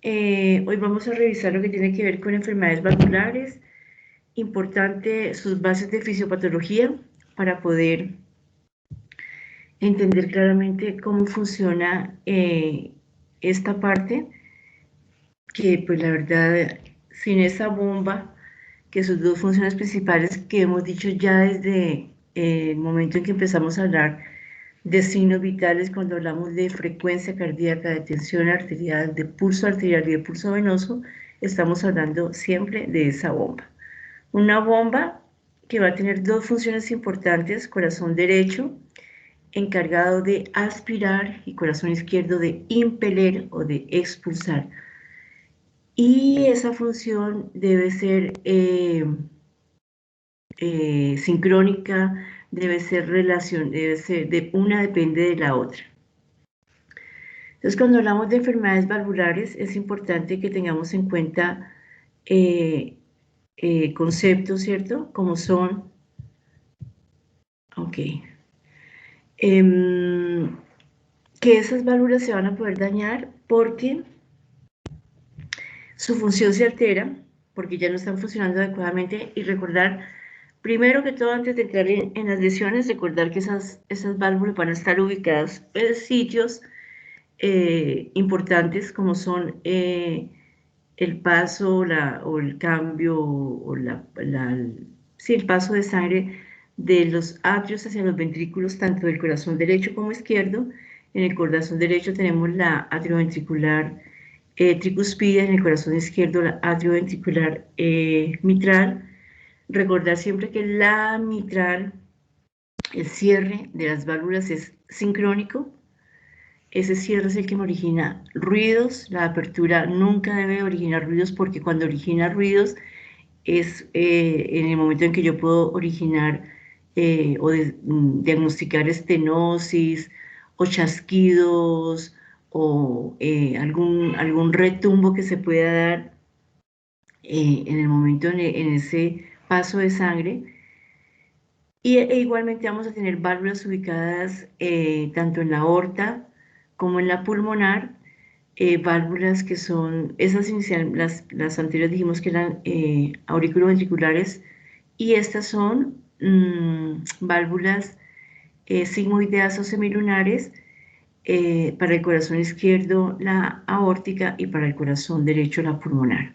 Hoy vamos a revisar lo que tiene que ver con enfermedades valvulares. Importante sus bases de fisiopatología para poder entender claramente cómo funciona esta parte, que pues la verdad, sin esa bomba, que sus dos funciones principales que hemos dicho ya desde el momento en que empezamos a hablar de signos vitales, cuando hablamos de frecuencia cardíaca, de tensión arterial, de pulso arterial y de pulso venoso, estamos hablando siempre de esa bomba. Una bomba que va a tener dos funciones importantes: corazón derecho, encargado de aspirar, y corazón izquierdo de impeler o de expulsar. Y esa función debe ser sincrónica, debe ser una depende de la otra. Entonces, cuando hablamos de enfermedades valvulares, es importante que tengamos en cuenta conceptos, ¿cierto? Como son, ok, que esas válvulas se van a poder dañar porque su función se altera, porque ya no están funcionando adecuadamente. Y recordar, primero que todo, antes de entrar en las lesiones, recordar que esas válvulas van a estar ubicadas en sitios importantes, como son el paso o el cambio o sí, el paso de sangre de los atrios hacia los ventrículos, tanto del corazón derecho como izquierdo. En el corazón derecho tenemos la atrioventricular tricuspide, en el corazón izquierdo la atrioventricular mitral. Recordar siempre que la mitral, el cierre de las válvulas es sincrónico. Ese cierre es el que me origina ruidos. La apertura nunca debe originar ruidos, porque cuando origina ruidos es en el momento en que yo puedo originar diagnosticar estenosis o chasquidos o algún retumbo que se pueda dar en el momento en ese paso de sangre. Igualmente vamos a tener válvulas ubicadas tanto en la aorta como en la pulmonar, válvulas que son, esas iniciales, las anteriores dijimos que eran auriculoventriculares, y estas son válvulas sigmoideas o semilunares, para el corazón izquierdo la aórtica y para el corazón derecho la pulmonar.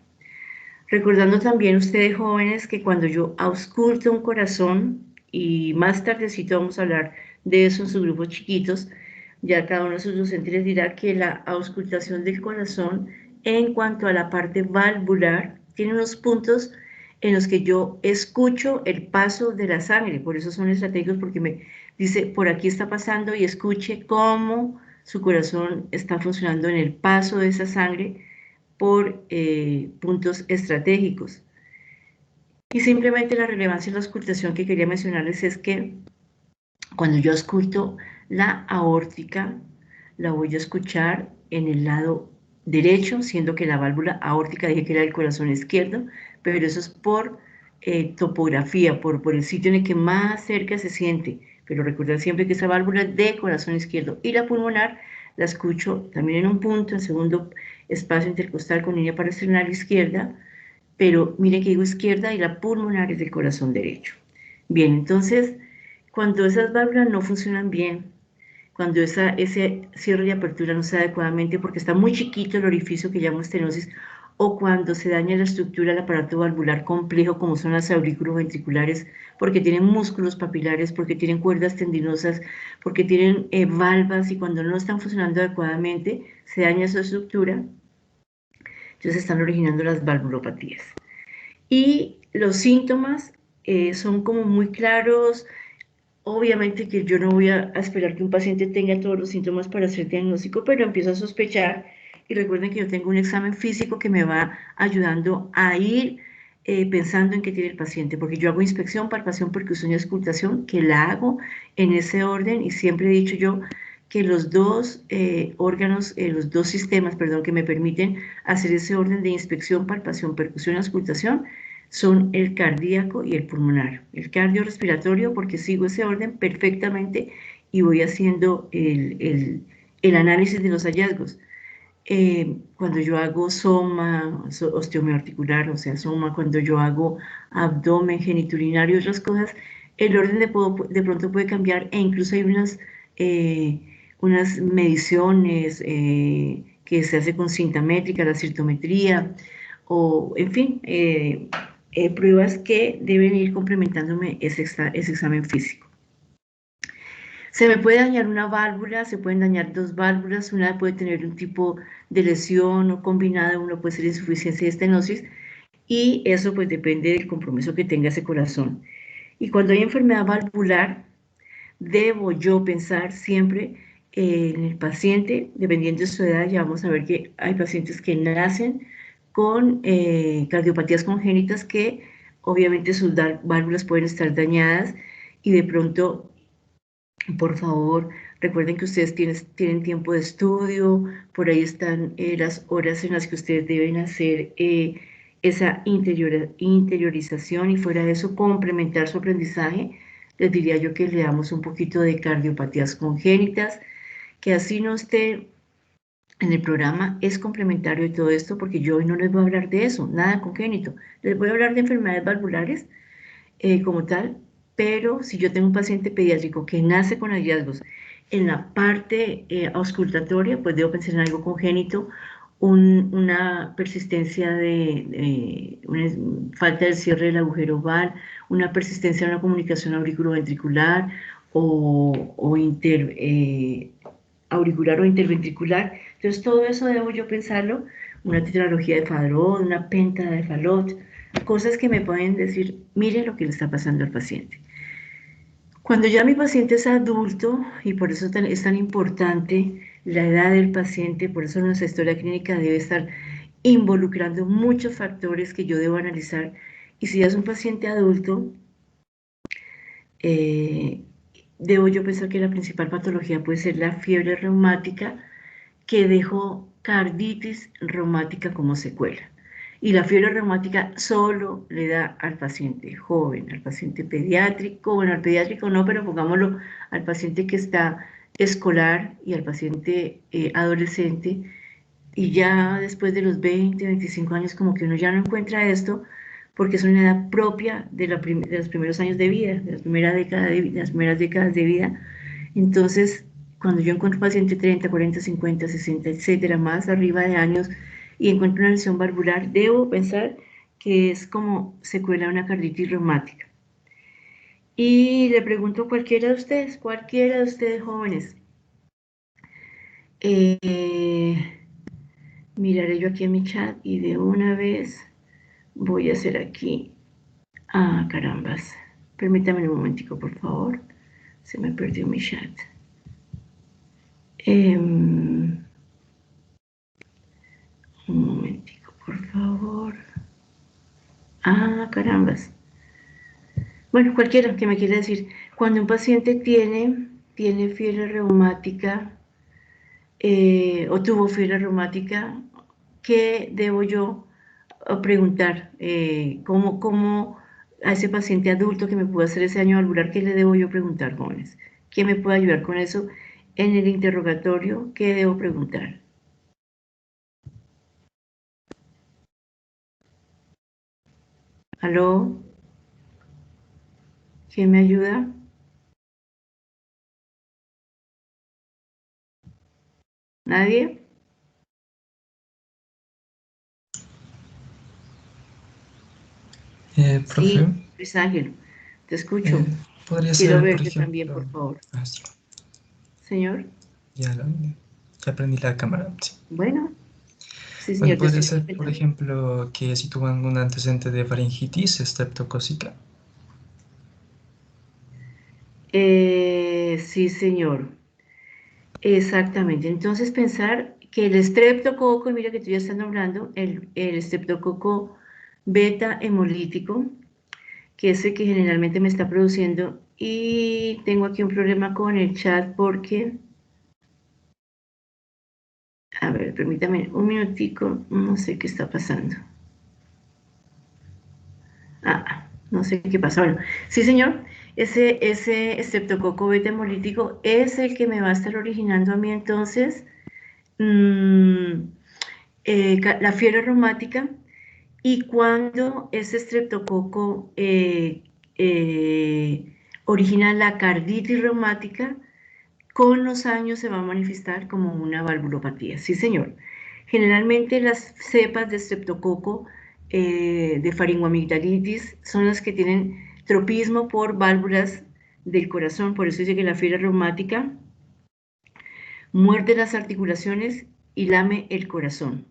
Recordando también ustedes jóvenes que cuando yo ausculto un corazón, y más tardecito vamos a hablar de eso en sus grupos chiquitos, ya cada uno de sus docentes les dirá que la auscultación del corazón en cuanto a la parte valvular tiene unos puntos en los que yo escucho el paso de la sangre. Por eso son estratégicos, porque me dice por aquí está pasando, y escuche cómo su corazón está funcionando en el paso de esa sangre por puntos estratégicos. Y simplemente la relevancia de la auscultación que quería mencionarles es que cuando yo ausculto la aórtica, la voy a escuchar en el lado derecho, siendo que la válvula aórtica dije que era el corazón izquierdo, pero eso es por topografía, por el sitio en el que más cerca se siente. Pero recordar siempre que esa válvula es de corazón izquierdo, y la pulmonar la escucho también en un punto, en segundo espacio intercostal con línea parasternal izquierda, pero miren que digo izquierda y la pulmonar es del corazón derecho. Bien, entonces, cuando esas válvulas no funcionan bien, cuando ese cierre y apertura no se da adecuadamente porque está muy chiquito el orificio que llamo estenosis, o cuando se daña la estructura del aparato valvular complejo, como son las auriculoventriculares, porque tienen músculos papilares, porque tienen cuerdas tendinosas, porque tienen valvas, y cuando no están funcionando adecuadamente, se daña su estructura, entonces están originando las valvulopatías. Y los síntomas son como muy claros. Obviamente que yo no voy a esperar que un paciente tenga todos los síntomas para hacer diagnóstico, pero empiezo a sospechar. Y recuerden que yo tengo un examen físico que me va ayudando a ir pensando en qué tiene el paciente, porque yo hago inspección, palpación, percusión y auscultación, que la hago en ese orden, y siempre he dicho yo que los dos órganos, los dos sistemas, perdón, que me permiten hacer ese orden de inspección, palpación, percusión y auscultación son el cardíaco y el pulmonar. El cardiorrespiratorio, porque sigo ese orden perfectamente y voy haciendo el análisis de los hallazgos. cuando yo hago soma, osteomiarticular, o sea, soma, cuando yo hago abdomen, genitulinario y otras cosas, el orden de pronto puede cambiar e incluso hay unas mediciones que se hace con cinta métrica, la cirtometría, o en fin, pruebas que deben ir complementándome ese examen físico. Se me puede dañar una válvula, se pueden dañar dos válvulas, una puede tener un tipo de lesión o combinada, uno puede ser insuficiencia y estenosis, y eso pues depende del compromiso que tenga ese corazón. Y cuando hay enfermedad valvular, debo yo pensar siempre en el paciente, dependiendo de su edad. Ya vamos a ver que hay pacientes que nacen con cardiopatías congénitas que obviamente sus válvulas pueden estar dañadas y de pronto, por favor, recuerden que ustedes tienen tiempo de estudio, por ahí están las horas en las que ustedes deben hacer esa interiorización y fuera de eso complementar su aprendizaje. Les diría yo que le damos un poquito de cardiopatías congénitas, que así no esté en el programa, es complementario de todo esto, porque yo hoy no les voy a hablar de eso, nada congénito. Les voy a hablar de enfermedades valvulares como tal, pero si yo tengo un paciente pediátrico que nace con hallazgos en la parte auscultatoria, pues debo pensar en algo congénito, una persistencia de una falta del cierre del agujero oval, una persistencia en la comunicación auriculoventricular o auricular o interventricular. Entonces todo eso debo yo pensarlo, una tetralogía de Fadrón, una penta de Fallot, cosas que me pueden decir, mire lo que le está pasando al paciente. Cuando ya mi paciente es adulto, y por eso es tan importante la edad del paciente, por eso nuestra historia clínica debe estar involucrando muchos factores que yo debo analizar. Y si ya es un paciente adulto, debo yo pensar que la principal patología puede ser la fiebre reumática, que dejó carditis reumática como secuela. Y la fiebre reumática solo le da al paciente joven, al paciente pediátrico, bueno, al pediátrico no, pero pongámoslo al paciente que está escolar y al paciente adolescente. Y ya después de los 20, 25 años, como que uno ya no encuentra esto, porque es una edad propia de los primeros años de vida, de las primeras décadas de vida. Entonces, cuando yo encuentro un paciente 30, 40, 50, 60, etcétera, más arriba de años, y encuentro una lesión valvular, debo pensar que es como secuela de una carditis reumática. Y le pregunto a cualquiera de ustedes jóvenes, miraré yo aquí en mi chat y de una vez voy a hacer aquí, carambas, permítame un momentico por favor, se me perdió mi chat. Un momentico, por favor. Carambas. Bueno, cualquiera que me quiera decir, cuando un paciente tiene fiebre reumática o tuvo fiebre reumática, ¿qué debo yo preguntar? ¿Cómo a ese paciente adulto que me pudo hacer ese daño valvular, qué le debo yo preguntar, jóvenes? ¿Quién me puede ayudar con eso? En el interrogatorio, ¿qué debo preguntar? ¿Aló? ¿Quién me ayuda? ¿Nadie? Profe, Sí, Luis Ángel, te escucho. podría Quiero ser, por verte también, por ejemplo, favor. astro. Señor, Ya prendí la cámara, sí. bueno, sí, Bueno, señor, te podría estoy ser, por escuchando. ejemplo, que si tuvo algún antecedente de faringitis estreptocócica. Sí, señor, exactamente. Entonces, pensar que el estreptococo, y mira que tú ya estás nombrando, el estreptococo beta hemolítico, que es el que generalmente me está produciendo, y tengo aquí un problema con el chat porque, a ver, permítame un minutico, no sé qué está pasando. No sé qué pasa. Bueno, sí, señor, ese estreptococo beta hemolítico es el que me va a estar originando a mí entonces mm, la fiebre reumática, y cuando ese estreptococo origina la carditis reumática, con los años se va a manifestar como una valvulopatía. Sí, señor. Generalmente las cepas de estreptococo de faringoamigdalitis son las que tienen tropismo por válvulas del corazón, por eso dice que la fiebre reumática muerde las articulaciones y lame el corazón.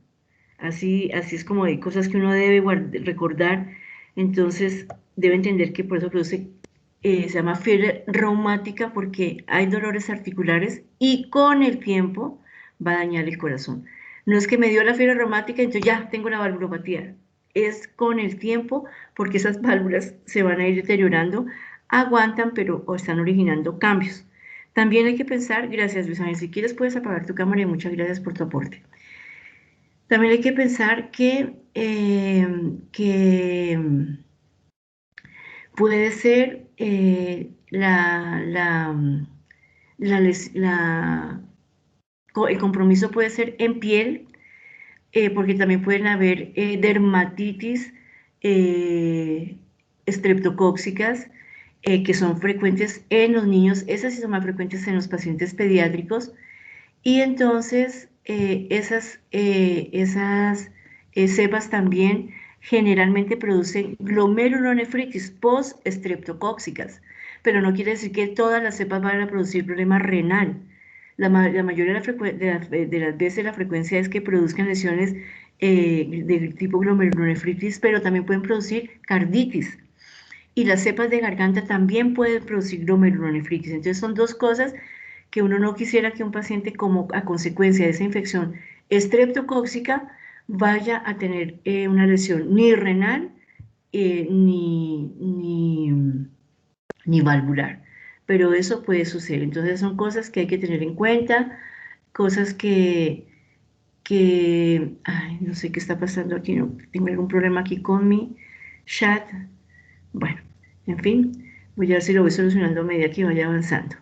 Así es como hay cosas que uno debe recordar, entonces debe entender que por eso produce, se llama fiebre reumática porque hay dolores articulares y con el tiempo va a dañar el corazón. No es que me dio la fiebre reumática, entonces ya tengo la valvulopatía. Es con el tiempo porque esas válvulas se van a ir deteriorando, aguantan, pero o están originando cambios. También hay que pensar, gracias Luis Ángel, si quieres puedes apagar tu cámara y muchas gracias por tu aporte. También hay que pensar que puede ser el compromiso puede ser en piel, porque también pueden haber dermatitis estreptocóxicas, que son frecuentes en los niños, esas sí son más frecuentes en los pacientes pediátricos, y entonces esas cepas también generalmente producen glomerulonefritis post-estreptocóxicas, pero no quiere decir que todas las cepas van a producir problema renal. La mayoría de las veces la frecuencia es que produzcan lesiones del tipo glomerulonefritis, pero también pueden producir carditis. Y las cepas de garganta también pueden producir glomerulonefritis. Entonces son dos cosas que uno no quisiera que un paciente como a consecuencia de esa infección estreptocóxica vaya a tener una lesión ni renal ni valvular. Pero eso puede suceder. Entonces son cosas que hay que tener en cuenta, cosas ay, no sé qué está pasando aquí, no, tengo algún problema aquí con mi chat. Bueno, en fin, voy a ver si lo voy solucionando a medida que vaya avanzando.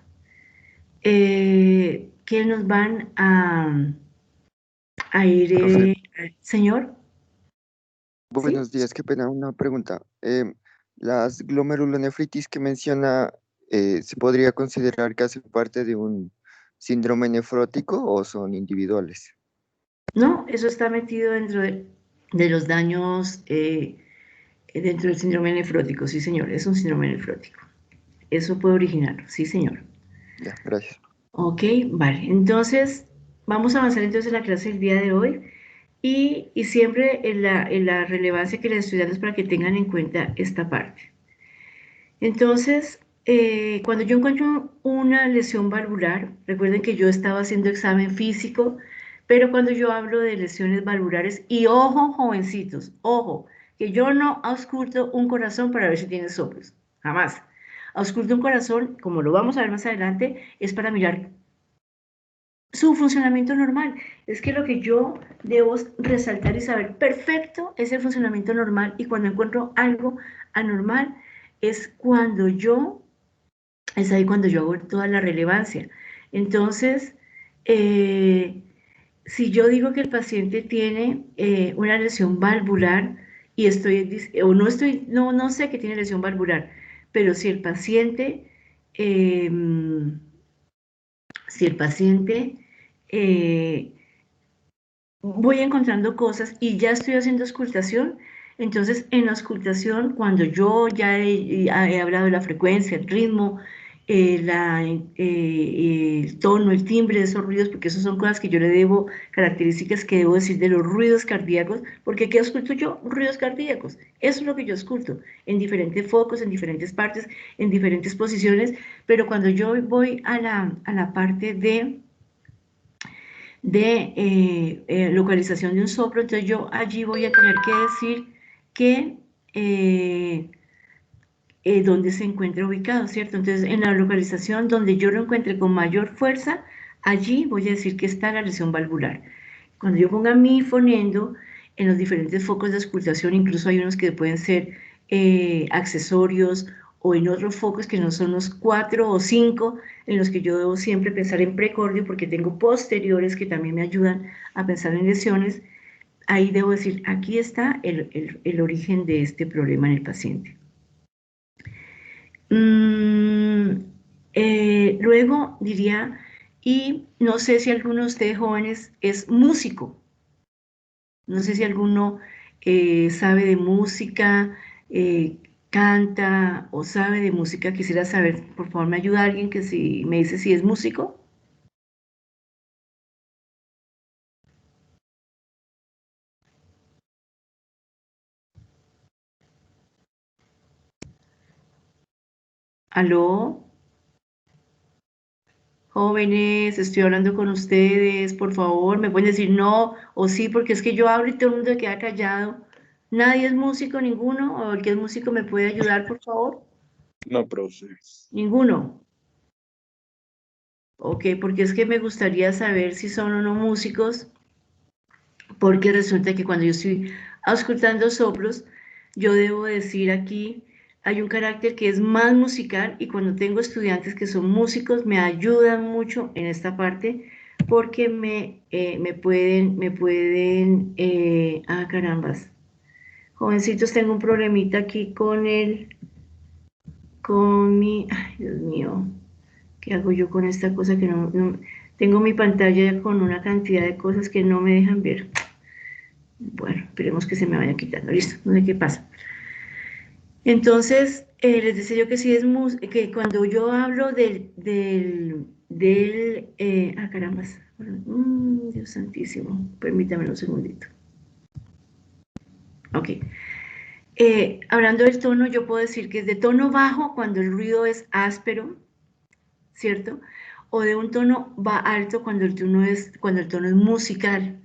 Que nos van a ir, Profe, señor, ¿sí? buenos días, qué pena, una pregunta. Las glomerulonefritis que menciona, ¿se podría considerar que hacen parte de un síndrome nefrótico o son individuales? No, eso está metido dentro de los daños, dentro del síndrome nefrótico, sí, señor, es un síndrome nefrótico. Eso puede originarlo, sí, señor. Ya, gracias. Ok, vale, entonces vamos a avanzar entonces en la clase del día de hoy y siempre en la relevancia que les estoy dando es para que tengan en cuenta esta parte. Entonces, cuando yo encuentro una lesión valvular, recuerden que yo estaba haciendo examen físico, pero cuando yo hablo de lesiones valvulares, y ojo, jovencitos, ojo, que yo no ausculto un corazón para ver si tiene soplos, jamás. Ausculto un corazón, como lo vamos a ver más adelante, es para mirar su funcionamiento normal. Es que lo que yo debo resaltar y saber perfecto es el funcionamiento normal, y cuando encuentro algo anormal es es ahí cuando yo hago toda la relevancia. Entonces, eh, si yo digo que el paciente tiene una lesión valvular y o no estoy, no sé que tiene lesión valvular, pero eh, si el paciente eh, voy encontrando cosas y ya estoy haciendo auscultación. Entonces, en la auscultación, cuando yo ya he hablado de la frecuencia, el ritmo, el tono, el timbre de esos ruidos, porque esas son cosas que yo le debo, características que debo decir de los ruidos cardíacos, porque ¿qué ausculto yo? Ruidos cardíacos. Eso es lo que yo ausculto, en diferentes focos, en diferentes partes, en diferentes posiciones, pero cuando yo voy a la parte de localización de un soplo, entonces yo allí voy a tener que decir que dónde se encuentra ubicado, ¿cierto? Entonces, en la localización donde yo lo encuentre con mayor fuerza, allí voy a decir que está la lesión valvular. Cuando yo ponga mi fonendo en los diferentes focos de auscultación, incluso hay unos que pueden ser accesorios o en otros focos que no son los 4 o 5 en los que yo debo siempre pensar en precordio, porque tengo posteriores que también me ayudan a pensar en lesiones. Ahí debo decir, aquí está el origen de este problema en el paciente. Luego diría, y no sé si alguno de ustedes jóvenes es músico. No sé si alguno sabe de música, canta o sabe de música. Quisiera saber, por favor, ¿me ayuda alguien que si me dice si es músico? ¿Aló? Jóvenes, estoy hablando con ustedes, por favor, me pueden decir no o sí, porque es que yo hablo y todo el mundo queda callado. ¿Nadie es músico, ninguno? ¿O el que es músico me puede ayudar, por favor? No, profe. Ninguno. Ok, porque es que me gustaría saber si son o no músicos, porque resulta que cuando yo estoy auscultando soplos, yo debo decir aquí, hay un carácter que es más musical y cuando tengo estudiantes que son músicos me ayudan mucho en esta parte porque carambas, jovencitos, tengo un problemita aquí ay, Dios mío, ¿qué hago yo con esta cosa que tengo mi pantalla con una cantidad de cosas que no me dejan ver? Bueno, esperemos que se me vaya quitando. Listo, no sé qué pasa. Entonces, les decía yo que sí que cuando yo hablo carambas. Dios santísimo. Permítame un segundito. Ok. Hablando del tono, yo puedo decir que es de tono bajo cuando el ruido es áspero, ¿cierto? O de un tono alto cuando el tono es musical.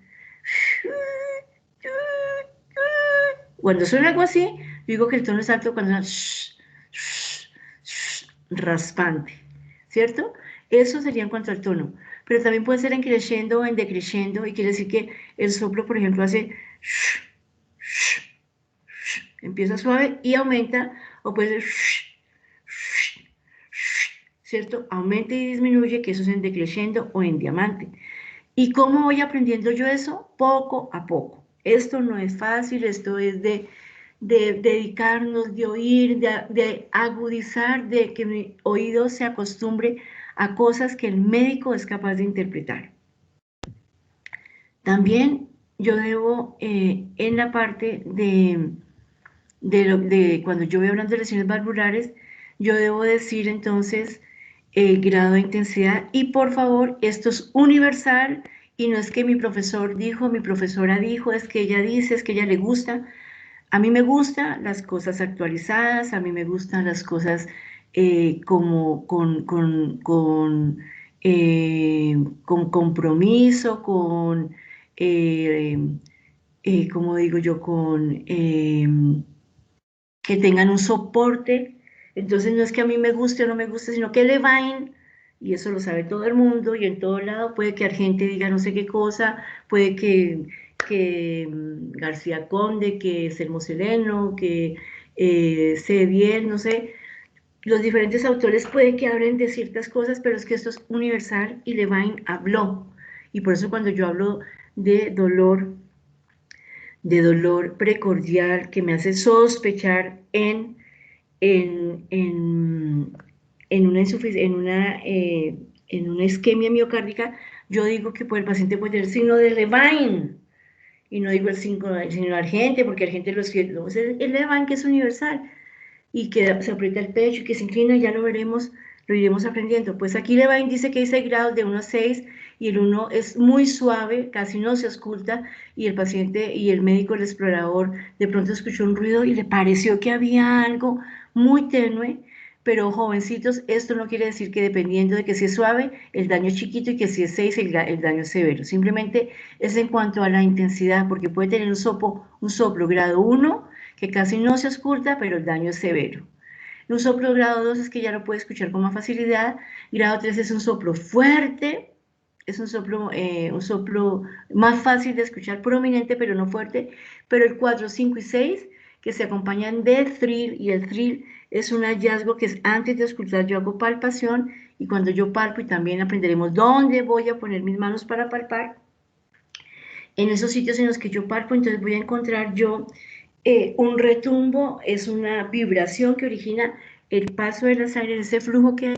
Cuando suena algo así, digo que el tono es alto cuando suena raspante, ¿cierto? Eso sería en cuanto al tono. Pero también puede ser en crescendo o en decrescendo, y quiere decir que el soplo, por ejemplo, hace empieza suave y aumenta, o puede ser ¿cierto? Aumenta y disminuye, que eso es en decrescendo o en diamante. ¿Y cómo voy aprendiendo yo eso? Poco a poco. Esto no es fácil, esto es de dedicarnos, de oír, de agudizar, de que mi oído se acostumbre a cosas que el médico es capaz de interpretar. También yo debo, en la parte de cuando yo voy hablando de lesiones valvulares, yo debo decir entonces el grado de intensidad y por favor, esto es universal y no es que mi profesor dijo, mi profesora dijo, es que ella dice, es que ella le gusta. A mí me gustan las cosas actualizadas, a mí me gustan las cosas como con compromiso, como digo yo, que tengan un soporte. Entonces no es que a mí me guste o no me guste, sino que Levine, y eso lo sabe todo el mundo y en todo lado, puede que Argente diga no sé qué cosa, puede que García Conde, que Selmo Seleno, que Cediel, no sé, los diferentes autores puede que hablen de ciertas cosas, pero es que esto es universal y Levine habló. Y por eso cuando yo hablo de dolor precordial que me hace sospechar en, en, en una isquemia miocárdica, yo digo que pues, el paciente puede tener signo de Levine, y no digo el signo de Argente, porque Argente lo escribe, no, es el Levine que es universal, y que se aprieta el pecho y que se inclina, ya lo veremos, lo iremos aprendiendo. Pues aquí Levine dice que hay 6 grados de 1 a 6 y el 1 es muy suave, casi no se ausculta y el paciente y el médico, el explorador, de pronto escuchó un ruido y le pareció que había algo muy tenue, pero jovencitos, esto no quiere decir que dependiendo de que si es suave, el daño es chiquito y que si es 6, el daño es severo. Simplemente es en cuanto a la intensidad, porque puede tener un soplo grado 1 que casi no se ausculta, pero el daño es severo. Un soplo grado 2 es que ya lo puede escuchar con más facilidad. Grado 3 es un soplo fuerte, es un soplo más fácil de escuchar, prominente, pero no fuerte. Pero el 4, 5 y 6, que se acompañan de thrill, y el thrill es un hallazgo que es antes de auscultar, yo hago palpación y cuando yo palpo y también aprenderemos dónde voy a poner mis manos para palpar, en esos sitios en los que yo palpo, entonces voy a encontrar yo un retumbo, es una vibración que origina el paso de la sangre, ese flujo que hay,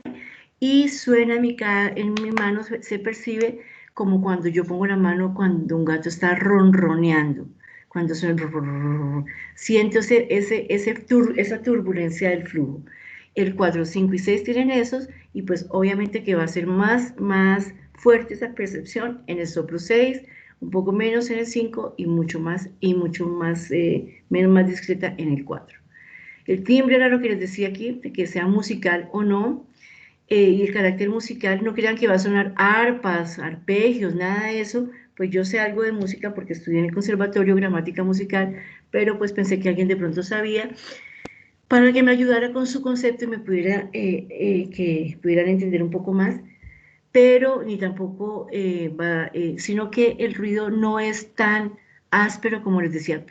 y suena en mi mano, se percibe como cuando yo pongo la mano cuando un gato está ronroneando, cuando suena, siento esa turbulencia del flujo. El 4, 5 y 6 tienen esos, y pues obviamente que va a ser más fuerte esa percepción en el soplo 6, un poco menos en el 5 y mucho más, menos más discreta en el 4. El timbre era lo que les decía aquí, de que sea musical o no, y el carácter musical, no crean que va a sonar arpas, arpegios, nada de eso, pues yo sé algo de música porque estudié en el conservatorio gramática musical, pero pues pensé que alguien de pronto sabía, para que me ayudara con su concepto y me pudiera, que pudieran entender un poco más, pero ni tampoco sino que el ruido no es tan áspero como les decía,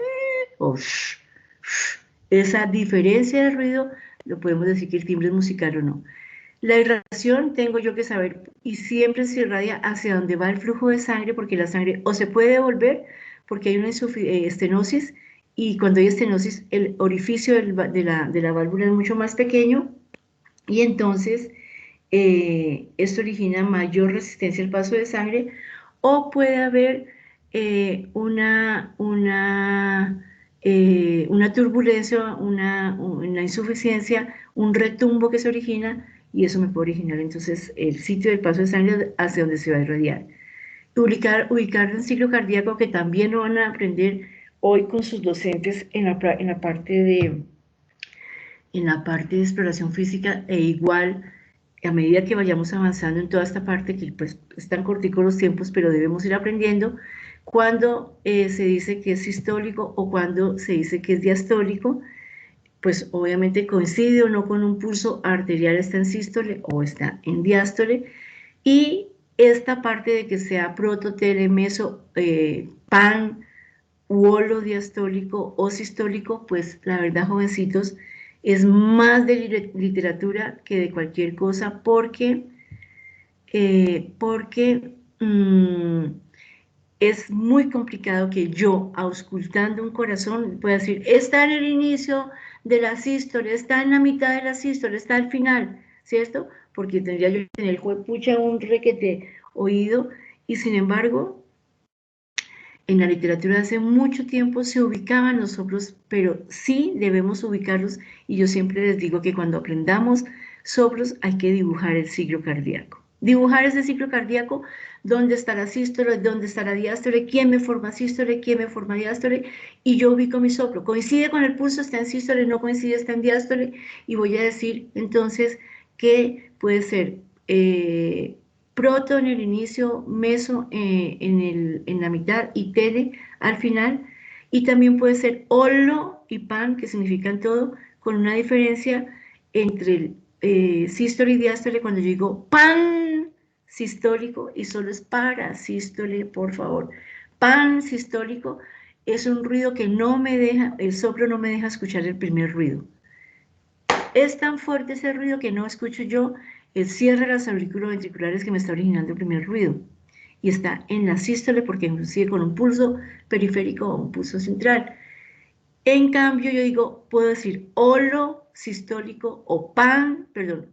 o sh, sh. Esa diferencia de ruido, lo podemos decir que el timbre es musical o no. La irradiación tengo yo que saber y siempre se irradia hacia donde va el flujo de sangre porque la sangre o se puede devolver porque hay una estenosis y cuando hay estenosis el orificio de la válvula es mucho más pequeño y entonces esto origina mayor resistencia al paso de sangre o puede haber una turbulencia, una insuficiencia, un retumbo que se origina y eso me puede originar entonces el sitio del paso de sangre hacia donde se va a irradiar. Ubicar el ciclo cardíaco que también lo van a aprender hoy con sus docentes en la parte de exploración física e igual a medida que vayamos avanzando en toda esta parte, que pues están corticos los tiempos, pero debemos ir aprendiendo, cuando se dice que es sistólico o cuando se dice que es diastólico, pues obviamente coincide o no con un pulso arterial, está en sístole o está en diástole, y esta parte de que sea proto, tele, meso, pan, u holo diastólico o sistólico, pues la verdad, jovencitos, es más de literatura que de cualquier cosa porque es muy complicado que yo, auscultando un corazón, pueda decir, está en el inicio de la sístole, está en la mitad de la sístole, está al final, ¿cierto? Porque tendría yo que tener pucha un requete oído y sin embargo en la literatura hace mucho tiempo se ubicaban los soplos, pero sí debemos ubicarlos y yo siempre les digo que cuando aprendamos soplos hay que dibujar el ciclo cardíaco. Dibujar ese ciclo cardíaco, dónde está la sístole, dónde está la diástole, quién me forma sístole, quién me forma diástole, y yo ubico mi soplo. Coincide con el pulso, está en sístole, no coincide, está en diástole, y voy a decir entonces que puede ser proto en el inicio, meso en la mitad y tele al final, y también puede ser holo y pan, que significan todo, con una diferencia entre el sístole y diástole cuando yo digo pan sistólico y solo es parasístole, por favor. Pan sistólico es un ruido que no me deja, el soplo no me deja escuchar el primer ruido. Es tan fuerte ese ruido que no escucho yo el cierre de las auriculoventriculares que me está originando el primer ruido. Y está en la sístole porque inclusive con un pulso periférico o un pulso central. En cambio, yo digo, puedo decir holo sistólico o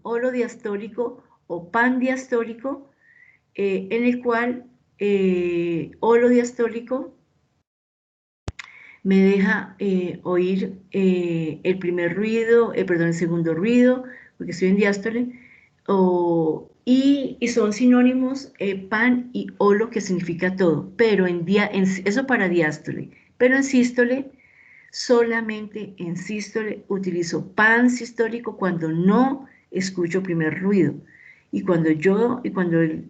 holo diastólico o pan diastólico, en el cual holo diastólico me deja oír el primer ruido, el segundo ruido, porque estoy en diástole, y son sinónimos pan y holo, que significa todo, pero eso para diástole, pero en sístole, solamente en sístole utilizo pan sistólico cuando no escucho primer ruido, y cuando el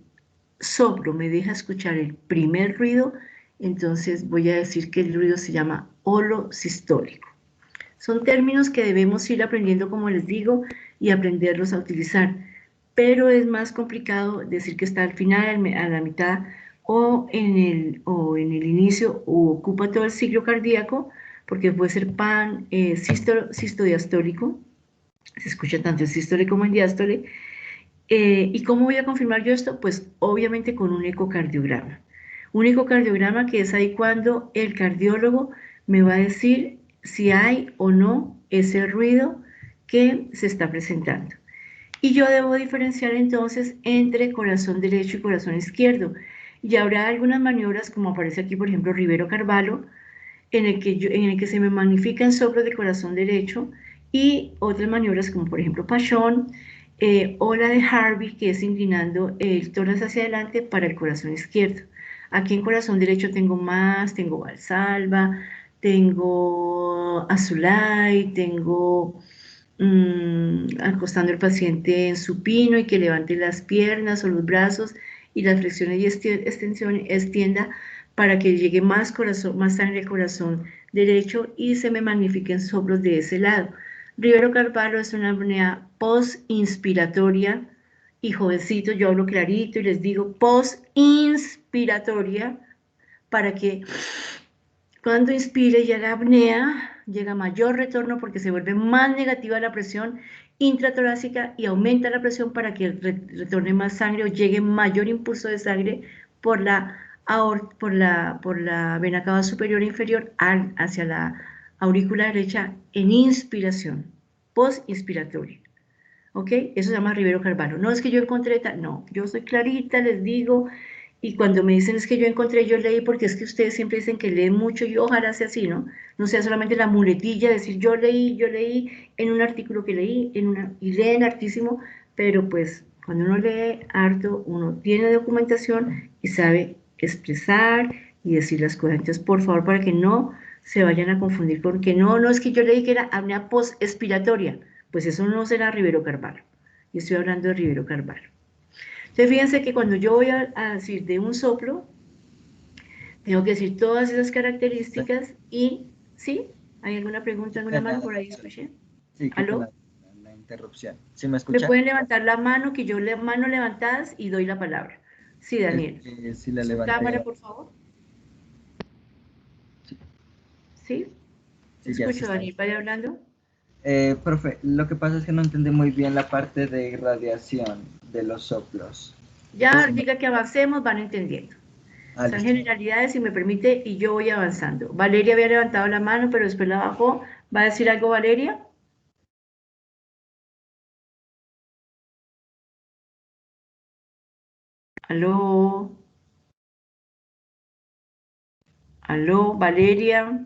soplo me deja escuchar el primer ruido, entonces voy a decir que el ruido se llama holo sistólico. Son términos que debemos ir aprendiendo, como les digo, y aprenderlos a utilizar, pero es más complicado decir que está al final, a la mitad, o en el inicio, o ocupa todo el ciclo cardíaco, porque puede ser pan sistodiastólico, Se escucha tanto en sístole como en diástole. ¿Y cómo voy a confirmar yo esto? Pues obviamente con un ecocardiograma. Un ecocardiograma que es ahí cuando el cardiólogo me va a decir si hay o no ese ruido que se está presentando. Y yo debo diferenciar entonces entre corazón derecho y corazón izquierdo. Y habrá algunas maniobras, como aparece aquí, por ejemplo, Rivero Carvalho, en el que se me magnifican soplos de corazón derecho, y otras maniobras como por ejemplo Pachón, o la de Harvey, que es inclinando el tórax hacia adelante para el corazón izquierdo. Aquí en corazón derecho tengo más, tengo Valsalva, tengo Azulay, tengo acostando al paciente en supino y que levante las piernas o los brazos y las flexiones y extensiones, extienda para que llegue más corazón, más sangre al corazón derecho y se me magnifiquen soplos de ese lado. Rivero Carvalho es una apnea post-inspiratoria, y jovencitos, yo hablo clarito y les digo post-inspiratoria, para que cuando inspire llega apnea, llega mayor retorno porque se vuelve más negativa la presión intratorácica y aumenta la presión para que retorne más sangre o llegue mayor impulso de sangre por la, por la vena cava superior e inferior hacia la aurícula derecha en inspiración, post-inspiratoria. ¿Ok? Eso se llama Rivero Carvalho. No es que yo encontré tal, no, yo soy clarita, les digo, y cuando me dicen es que yo encontré, yo leí, porque es que ustedes siempre dicen que leen mucho y ojalá sea así, ¿no? No sea solamente la muletilla, decir yo leí en un artículo que leí, y leen hartísimo, pero pues cuando uno lee harto, uno tiene documentación y sabe expresar y decir las cosas. Entonces, por favor, para que no se vayan a confundir con que no es que yo leí que era apnea post-expiratoria, pues eso no será Rivero Carvalho. Yo estoy hablando de Rivero Carvalho. Entonces, fíjense que cuando yo voy a decir de un soplo, tengo que decir todas esas características y, ¿sí? ¿Hay alguna pregunta, alguna mano por ahí? Escuché. Sí, qué pena ¿Aló? la interrupción. ¿Sí me Me escucha? pueden levantar la mano, que yo le mano levantadas y doy la palabra. Sí, Es Daniel. que si la Su levanté. cámara, por favor. Sí, ¿Sí? sí, ya se Escucho, está. Daniel, vaya hablando. Profe, lo que pasa es que no entendí muy bien la parte de irradiación de los soplos. Ya Sí, diga que avancemos, van entendiendo. Son listo. generalidades, si me permite, y yo voy avanzando. Valeria había levantado la mano, pero después la bajó. ¿Va a decir algo, Valeria? ¿Aló? ¿Aló, Valeria?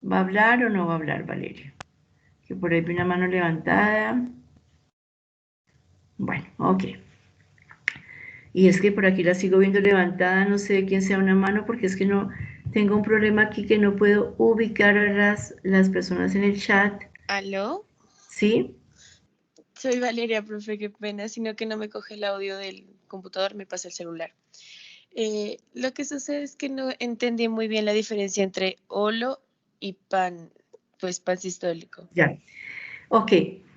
¿Va a hablar o no va a hablar, Valeria? Que por ahí vi una mano levantada. Bueno, ok. Y es que por aquí la sigo viendo levantada, no sé de quién sea una mano, porque es que no, tengo un problema aquí que no puedo ubicar a las personas en el chat. ¿Aló? ¿Sí? Soy Valeria, profe, qué pena, sino que no me coge el audio del computador, me pasa el celular. Lo que sucede es que no entendí muy bien la diferencia entre holo y pan, pues pan sistólico. Ya. Ok,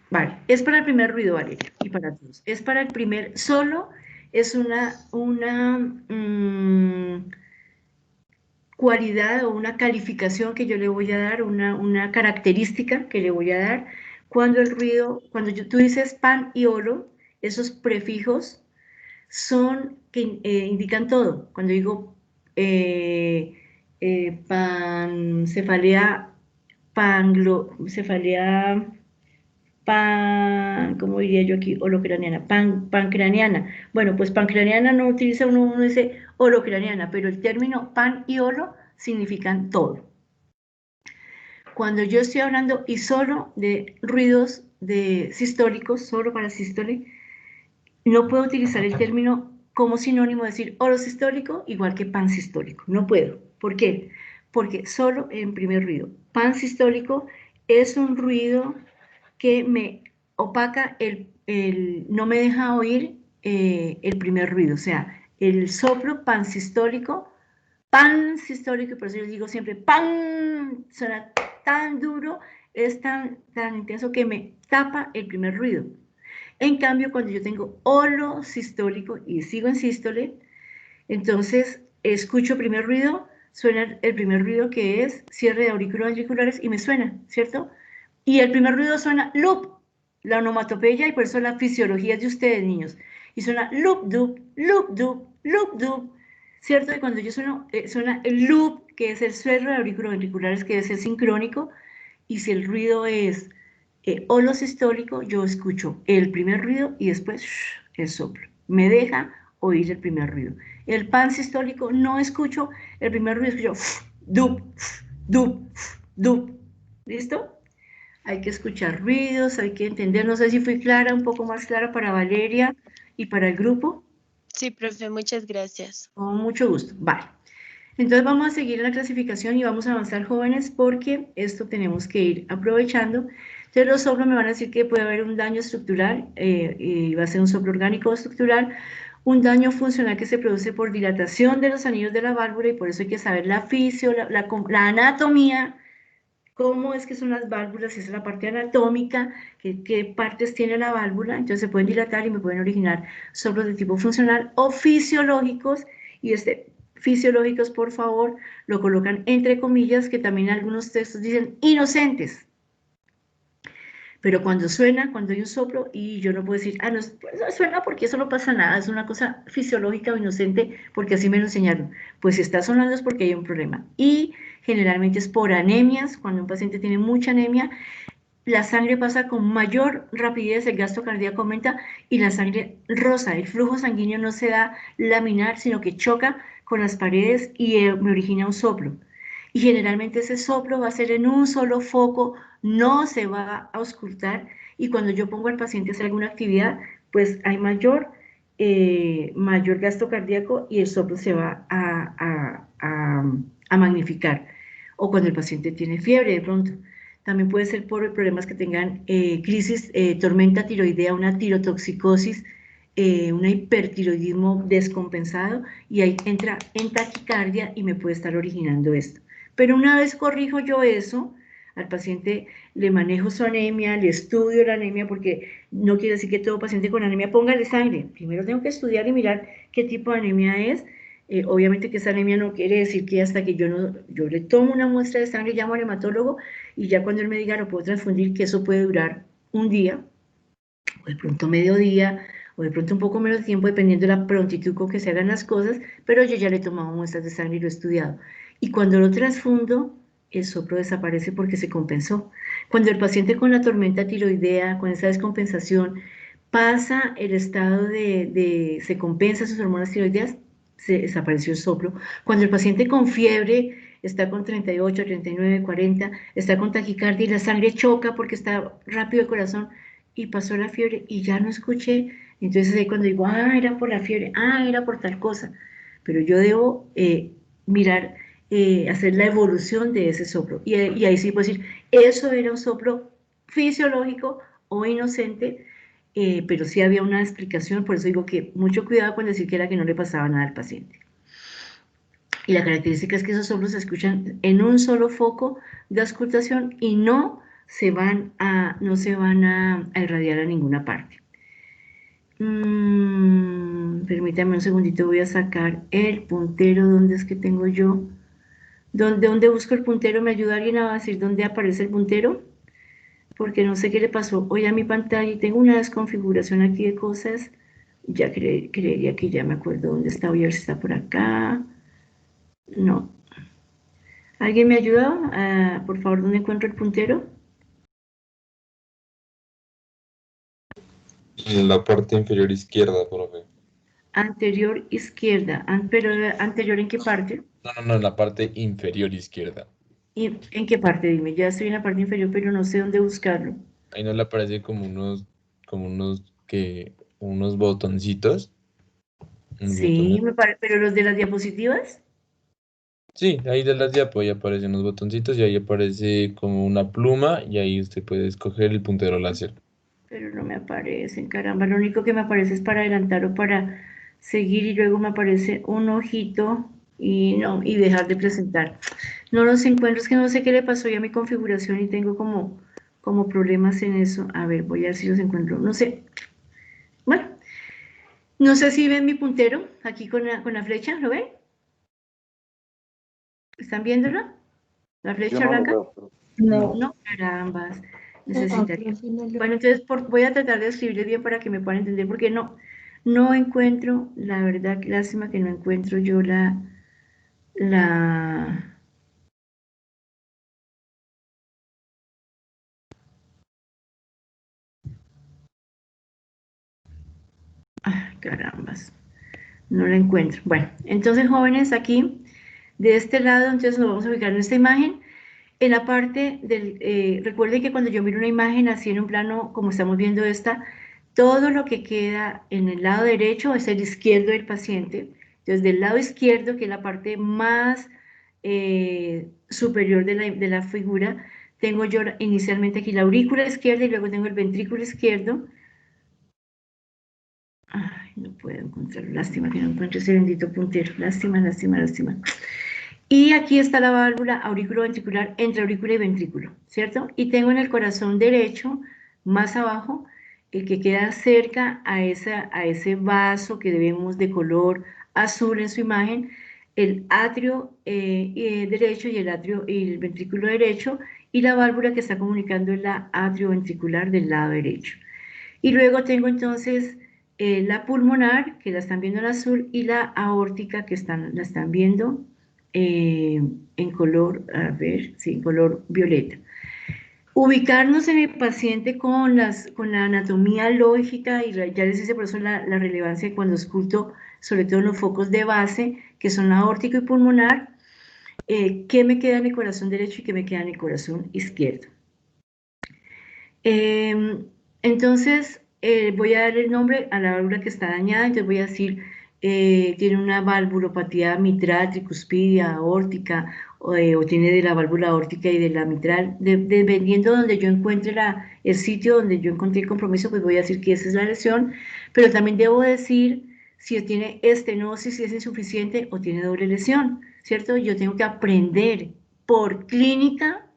vale. Es para el primer ruido, Valeria, y para todos. Es para el primer, solo es una cualidad o una calificación que yo le voy a dar, una característica que le voy a dar cuando el ruido, tú dices pan y olo, esos prefijos son que indican todo. Cuando digo cefalea, cefalea, ¿cómo diría yo aquí? Holocraniana, pancraniana. Bueno, pues pancraniana no utiliza uno dice holocraniana, pero el término pan y holo significan todo. Cuando yo estoy hablando y solo de ruidos de sistólicos, solo para sístole, no puedo utilizar el término como sinónimo de decir oro sistólico igual que pan sistólico. No puedo. ¿Por qué? Porque solo en primer ruido. Pan sistólico es un ruido que me opaca, no me deja oír el primer ruido. O sea, el soplo pansistólico, y por eso yo digo siempre pan, suena tan duro, es tan intenso que me tapa el primer ruido. En cambio, cuando yo tengo holo sistólico y sigo en sístole, entonces escucho primer ruido, suena el primer ruido que es cierre de auriculares y me suena, ¿cierto? Y el primer ruido suena loop, la onomatopeya, y por eso la fisiología es de ustedes, niños. Y suena loop, doop, loop, doop, loop, doop. ¿Cierto? Y cuando yo suena el loop, que es el suelo de auriculares, que es el sincrónico, y si el ruido es holosistólico, yo escucho el primer ruido y después el soplo. Me deja oír el primer ruido. El pansistólico no escucho el primer ruido, escucho dup, dup, dup. ¿Listo? Hay que escuchar ruidos, hay que entender. No sé si fui clara, un poco más clara para Valeria y para el grupo. Sí, profe, muchas gracias. Con mucho gusto. Vale. Entonces vamos a seguir en la clasificación y vamos a avanzar, jóvenes, porque esto tenemos que ir aprovechando. Entonces los soplos me van a decir que puede haber un daño estructural, y va a ser un soplo orgánico o estructural, un daño funcional que se produce por dilatación de los anillos de la válvula, y por eso hay que saber la la anatomía, cómo es que son las válvulas, esa es la parte anatómica, qué partes tiene la válvula. Entonces se pueden dilatar y me pueden originar soplos de tipo funcional o fisiológicos, y fisiológicos, por favor, lo colocan entre comillas, que también algunos textos dicen inocentes. Pero cuando suena, cuando hay un soplo, y yo no puedo decir, no, pues no suena porque eso no pasa nada, es una cosa fisiológica o inocente, porque así me lo enseñaron. Pues si está sonando es porque hay un problema. Y generalmente es por anemias. Cuando un paciente tiene mucha anemia, la sangre pasa con mayor rapidez, el gasto cardíaco aumenta y la sangre rosa, el flujo sanguíneo no se da laminar, sino que choca con las paredes y me origina un soplo. Y generalmente ese soplo va a ser en un solo foco, no se va a auscultar, y cuando yo pongo al paciente a hacer alguna actividad, pues hay mayor gasto cardíaco y el soplo se va a magnificar. O cuando el paciente tiene fiebre de pronto. También puede ser por problemas que tengan crisis, tormenta tiroidea, una tirotoxicosis, un hipertiroidismo descompensado, y ahí entra en taquicardia y me puede estar originando esto. Pero una vez corrijo yo eso, al paciente le manejo su anemia, le estudio la anemia, porque no quiere decir que todo paciente con anemia póngale sangre. Primero tengo que estudiar y mirar qué tipo de anemia es. Obviamente que esa anemia no quiere decir que hasta que yo le tomo una muestra de sangre, llamo al hematólogo, y ya cuando él me diga lo puedo transfundir, que eso puede durar un día, o de pronto mediodía, o de pronto un poco menos de tiempo, dependiendo de la prontitud con que se hagan las cosas, pero yo ya le he tomado muestras de sangre y lo he estudiado. Y cuando lo transfundo, el soplo desaparece porque se compensó. Cuando el paciente con la tormenta tiroidea, con esa descompensación, pasa el estado se compensa sus hormonas tiroideas, se desapareció el soplo. Cuando el paciente con fiebre está con 38, 39, 40, está con taquicardia y la sangre choca porque está rápido el corazón, y pasó la fiebre y ya no escuché. Entonces ahí cuando digo, era por la fiebre, era por tal cosa. Pero yo debo mirar, hacer la evolución de ese soplo. Y ahí sí puedo decir, eso era un soplo fisiológico o inocente, pero sí había una explicación. Por eso digo que mucho cuidado con decir que era que no le pasaba nada al paciente. Y la característica es que esos soplos se escuchan en un solo foco de auscultación y no se van a irradiar a ninguna parte. Permítame un segundito, voy a sacar el puntero. ¿Dónde es que tengo yo? ¿Dónde busco el puntero? ¿Me ayuda alguien a decir dónde aparece el puntero? Porque no sé qué le pasó hoy a mi pantalla y tengo una desconfiguración aquí de cosas. Ya creería que ya me acuerdo dónde está. Voy a ver si está por acá. No. ¿Alguien me ayuda? Por favor, ¿dónde encuentro el puntero? En la parte inferior izquierda, profe. Anterior izquierda. ¿Pero anterior en qué parte? No, en la parte inferior izquierda. ¿Y en qué parte? Dime, ya estoy en la parte inferior, pero no sé dónde buscarlo. Ahí no le aparece como unos botoncitos. Unos Sí, botones. pero los de las diapositivas. Sí, ahí de las diapo ahí aparecen los botoncitos y ahí aparece como una pluma y ahí usted puede escoger el puntero láser. Pero no me aparecen, caramba. Lo único que me aparece es para adelantar o para seguir, y luego me aparece un ojito y dejar de presentar. No los encuentro, es que no sé qué le pasó ya a mi configuración y tengo como problemas en eso. A ver, voy a ver si los encuentro. No sé. Bueno, no sé si ven mi puntero aquí con la flecha, ¿lo ven? ¿Están viéndolo? ¿La Yo flecha no lo blanca? veo, pero No. No, carambas. necesitaría. profe, no lo- Bueno, entonces voy a tratar de escribirles bien para que me puedan entender, porque no encuentro, la verdad, qué lástima que no encuentro yo la carambas, no la encuentro. Bueno, entonces jóvenes, aquí, de este lado, entonces nos vamos a ubicar en esta imagen. En la parte del, recuerden que cuando yo miro una imagen así en un plano, como estamos viendo esta, todo lo que queda en el lado derecho es el izquierdo del paciente. Entonces, del lado izquierdo, que es la parte más superior de la figura, tengo yo inicialmente aquí la aurícula izquierda y luego tengo el ventrículo izquierdo. Ay, no puedo encontrar, lástima que no encuentre ese bendito puntero, lástima, lástima, lástima. Y aquí está la válvula auriculoventricular entre aurícula y ventrículo, ¿cierto? Y tengo en el corazón derecho, más abajo, el que queda cerca a ese vaso que vemos de color azul en su imagen, el atrio derecho y el atrio y el ventrículo derecho, y la válvula que está comunicando es la atrioventricular del lado derecho. Y luego tengo entonces la pulmonar, que la están viendo en azul, y la aórtica, que la están viendo en color, a ver, sí, en color violeta. Ubicarnos en el paciente con la anatomía lógica, y ya les hice por eso la relevancia de cuando esculto, sobre todo en los focos de base, que son la aórtico y pulmonar, qué me queda en el corazón derecho y qué me queda en el corazón izquierdo. Entonces, voy a dar el nombre a la válvula que está dañada, entonces voy a decir, tiene una valvulopatía mitral, tricuspidia, aórtica, o tiene de la válvula aórtica y de la mitral, dependiendo de donde yo encuentre el sitio donde yo encontré el compromiso, pues voy a decir que esa es la lesión, pero también debo decir si tiene estenosis, si es insuficiente o tiene doble lesión, ¿cierto? Yo tengo que aprender por clínica,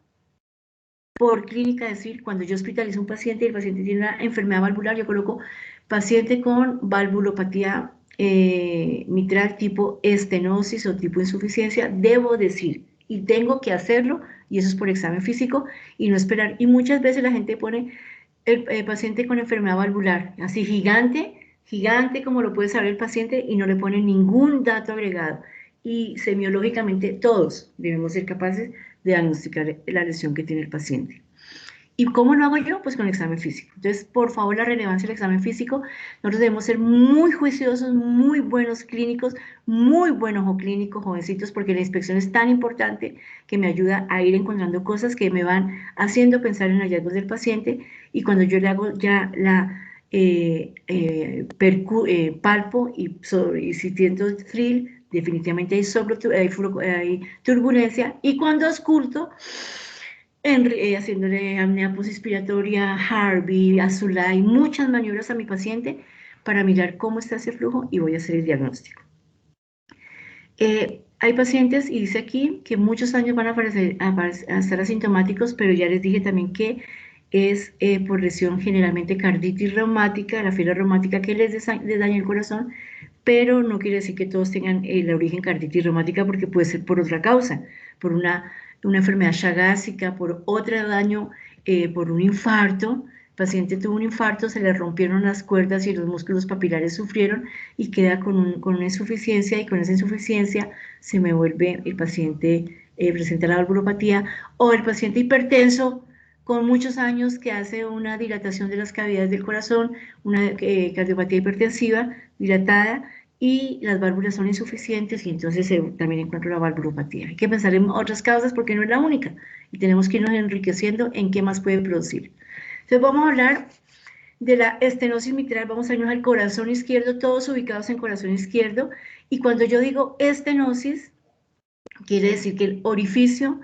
decir, cuando yo hospitalizo a un paciente y el paciente tiene una enfermedad valvular, yo coloco paciente con valvulopatía mitral tipo estenosis o tipo insuficiencia, debo decir, y tengo que hacerlo, y eso es por examen físico, y no esperar. Y muchas veces la gente pone el paciente con enfermedad valvular, así gigante como lo puede saber el paciente, y no le pone ningún dato agregado. Y semiológicamente todos debemos ser capaces de diagnosticar la lesión que tiene el paciente. ¿Y cómo lo hago yo? Pues con el examen físico. Entonces, por favor, la relevancia del examen físico, nosotros debemos ser muy juiciosos, muy buenos clínicos, muy buenos clínicos, jovencitos, porque la inspección es tan importante que me ayuda a ir encontrando cosas que me van haciendo pensar en hallazgos del paciente, y cuando yo le hago ya la palpo y si siento thrill, definitivamente hay turbulencia, y cuando ausculto, haciéndole apnea posinspiratoria, Harvey, Azulay, muchas maniobras a mi paciente para mirar cómo está ese flujo y voy a hacer el diagnóstico. Hay pacientes, y dice aquí, que muchos años van a estar asintomáticos, pero ya les dije también que es por lesión generalmente carditis reumática, la fibra reumática que les daña el corazón, pero no quiere decir que todos tengan el origen carditis reumática, porque puede ser por otra causa, por una enfermedad chagásica, por otro daño, por un infarto. El paciente tuvo un infarto, se le rompieron las cuerdas y los músculos papilares sufrieron y queda con una insuficiencia, y con esa insuficiencia se me vuelve el paciente, presenta la valvulopatía, o el paciente hipertenso con muchos años que hace una dilatación de las cavidades del corazón, una cardiopatía hipertensiva dilatada, y las válvulas son insuficientes, y entonces también encuentro la valvulopatía. Hay que pensar en otras causas porque no es la única, y tenemos que irnos enriqueciendo en qué más puede producir. Entonces vamos a hablar de la estenosis mitral, vamos a irnos al corazón izquierdo, todos ubicados en corazón izquierdo, y cuando yo digo estenosis, quiere decir que el orificio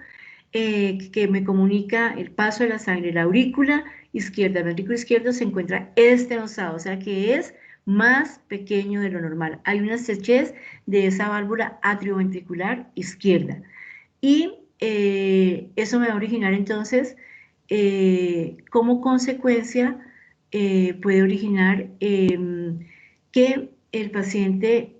que me comunica el paso de la sangre, la aurícula izquierda, el ventrículo izquierdo, se encuentra estenosado, o sea que es más pequeño de lo normal. Hay una estrechez de esa válvula atrioventricular izquierda. Y eso me va a originar entonces, como consecuencia, puede originar que el paciente,